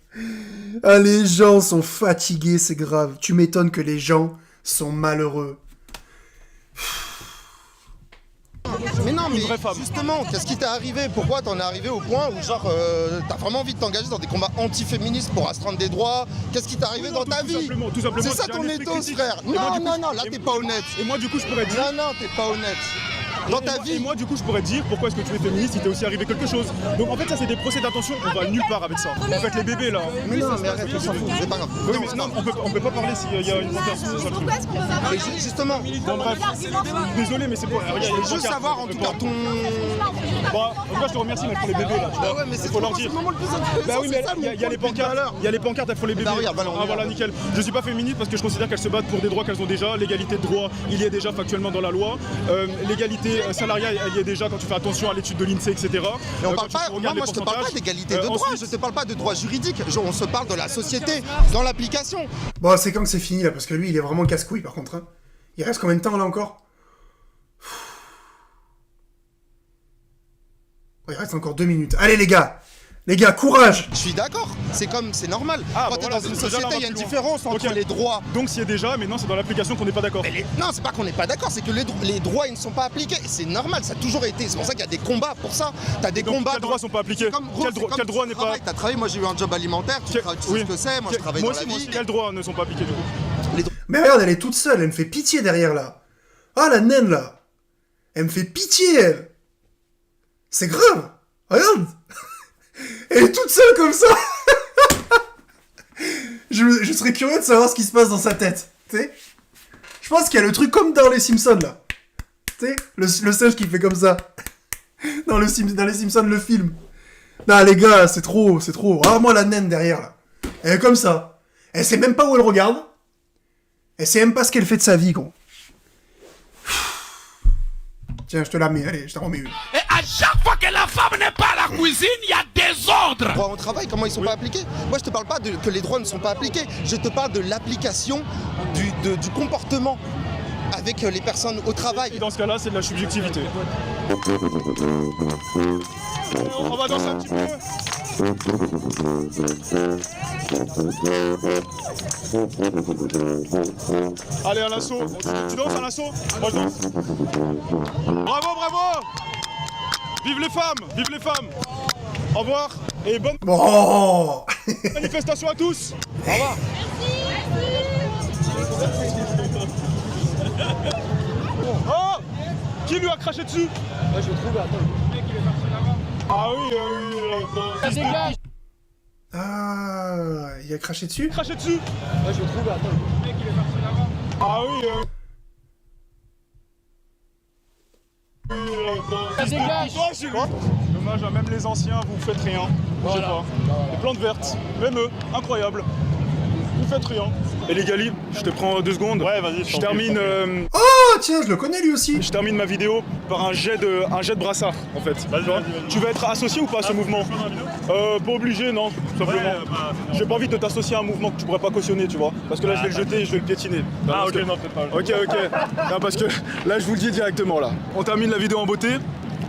Ah, les gens sont fatigués, c'est grave. Tu m'étonnes que les gens sont malheureux. Mais non, mais justement, qu'est-ce qui t'est arrivé? Pourquoi t'en es arrivé au point où genre t'as vraiment envie de t'engager dans des combats antiféministes pour astreindre des droits? Qu'est-ce qui t'est arrivé dans ta vie? Tout simplement, C'est ça ton ethos, frère. Non, là t'es pas honnête. Et moi du coup je pourrais dire... Non, t'es pas honnête. Dans ta vie. Et moi du coup je pourrais dire pourquoi est-ce que tu es féministe, il t'est aussi arrivé quelque chose. Donc en fait ça c'est des procès d'attention, on va nulle part avec ça. En fait les bébés là. Mais non, mais arrête, on s'en fout, c'est pas grave. Oui, mais non, on peut pas parler s'il y a une pancarte, c'est ça le truc. Mais justement. Bon bref, désolé mais c'est pas... Je veux juste savoir en tout cas ton... Bon, en tout cas je te remercie mais pour les bébés là. Bah ouais, mais c'est faut leur dire. Bah oui mais il y a les pancartes, il y a les pancartes elles font les bébés. Ah voilà nickel. Je suis pas féministe parce que je considère qu'elles se battent pour des droits qu'elles ont déjà. L'égalité de droit, il y est déjà factuellement dans la loi. L'égalité salariale, il y est déjà quand tu fais attention à l'étude de l'INSEE, etc. Mais on parle pas, moi je te parle pas d'égalité de droit, je te parle pas de droit juridique, on se parle de la société, dans l'application. Bon, c'est quand que c'est fini là, parce que lui, il est vraiment casse-couille par contre. Hein. Il reste combien de temps là encore? Il reste encore 2 minutes. Allez les gars, courage! Je suis d'accord, c'est normal. Quand t'es dans une société, il y a une différence entre les droits. Donc s'il y a déjà, mais non, c'est dans l'application qu'on n'est pas d'accord. Non, c'est pas qu'on n'est pas d'accord, c'est que les droits ils ne sont pas appliqués. C'est normal, ça a toujours été. C'est pour ça qu'il y a des combats pour ça. T'as des combats. Quels droits sont pas appliqués? Quel droit n'est pas... T'as travaillé, moi j'ai eu un job alimentaire, tu sais ce que c'est, moi je travaille dans la vie. Quels droits ne sont pas appliqués du coup? Mais regarde, elle est toute seule, elle me fait pitié derrière là. Ah la naine là. Elle me fait pitié elle. C'est grave. Regarde. Elle est toute seule comme ça. je serais curieux de savoir ce qui se passe dans sa tête. Tu sais, je pense qu'il y a le truc comme dans les Simpsons là. Tu sais, le singe qui fait comme ça. Dans les Simpsons, le film. Non les gars, c'est trop. Ah moi la naine derrière là. Elle est comme ça. Elle sait même pas où elle regarde. Elle sait même pas ce qu'elle fait de sa vie, gros. Tiens, je te la mets, allez, je t'en remets une. Et à chaque fois que la femme n'est pas à la cuisine, il y a des ordres. Les droits au travail, comment ils sont pas appliqués? Moi, je te parle pas que les droits ne sont pas appliqués. Je te parle de l'application du comportement avec les personnes au travail. Et dans ce cas-là, c'est de la subjectivité. On va danser un petit peu. Allez, un lasso. Tu danses un lasso? Moi je danse. Bravo. Vive les femmes. Au revoir et bonne manifestation à tous. Au revoir. Oh, qui lui a craché dessus? Je le trouve, attends. Ah oui. Ça dégage. Ah, il a craché dessus? Je le trouve, attends. Ah oui. Ça dégage. Dommage, même les anciens, vous faites rien. Je sais pas. Les plantes vertes, même eux, incroyable. Vous faites rien. Et les Gali, je te prends 2 secondes. Ouais, vas-y. Je termine. Oh, tiens, je le connais lui aussi. Je termine ma vidéo par un jet de brassard, en fait. Vas-y. Tu vas être associé ou pas à ce mouvement? Pas obligé, non, tout simplement. J'ai pas envie de t'associer à un mouvement que tu pourrais pas cautionner, tu vois. Parce que là, je vais le jeter et je vais le piétiner. Ah, ok, non, peut-être pas. Ok. Non, parce que là, je vous le dis directement, là. On termine la vidéo en beauté.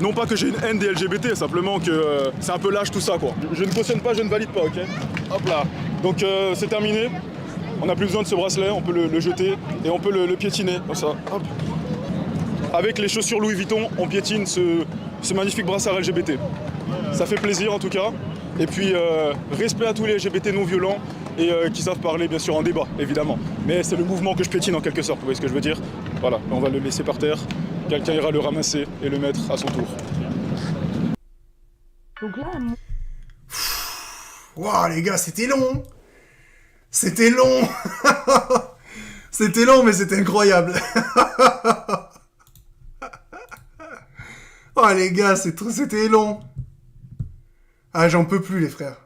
Non pas que j'ai une haine des LGBT, simplement que c'est un peu lâche tout ça, quoi. Je ne cautionne pas, je ne valide pas, ok? Hop là. Donc, c'est terminé. On n'a plus besoin de ce bracelet, on peut le jeter et on peut le piétiner, comme ça. Hop. Avec les chaussures Louis Vuitton, on piétine ce magnifique brassard LGBT. Ça fait plaisir en tout cas. Et puis, respect à tous les LGBT non violents et qui savent parler bien sûr en débat, évidemment. Mais c'est le mouvement que je piétine en quelque sorte, vous voyez ce que je veux dire? Voilà, on va le laisser par terre. Quelqu'un ira le ramasser et le mettre à son tour. Donc là... Waouh les gars, c'était long. C'était long. C'était long, mais c'était incroyable. Oh les gars, c'était long. Ah, j'en peux plus les frères.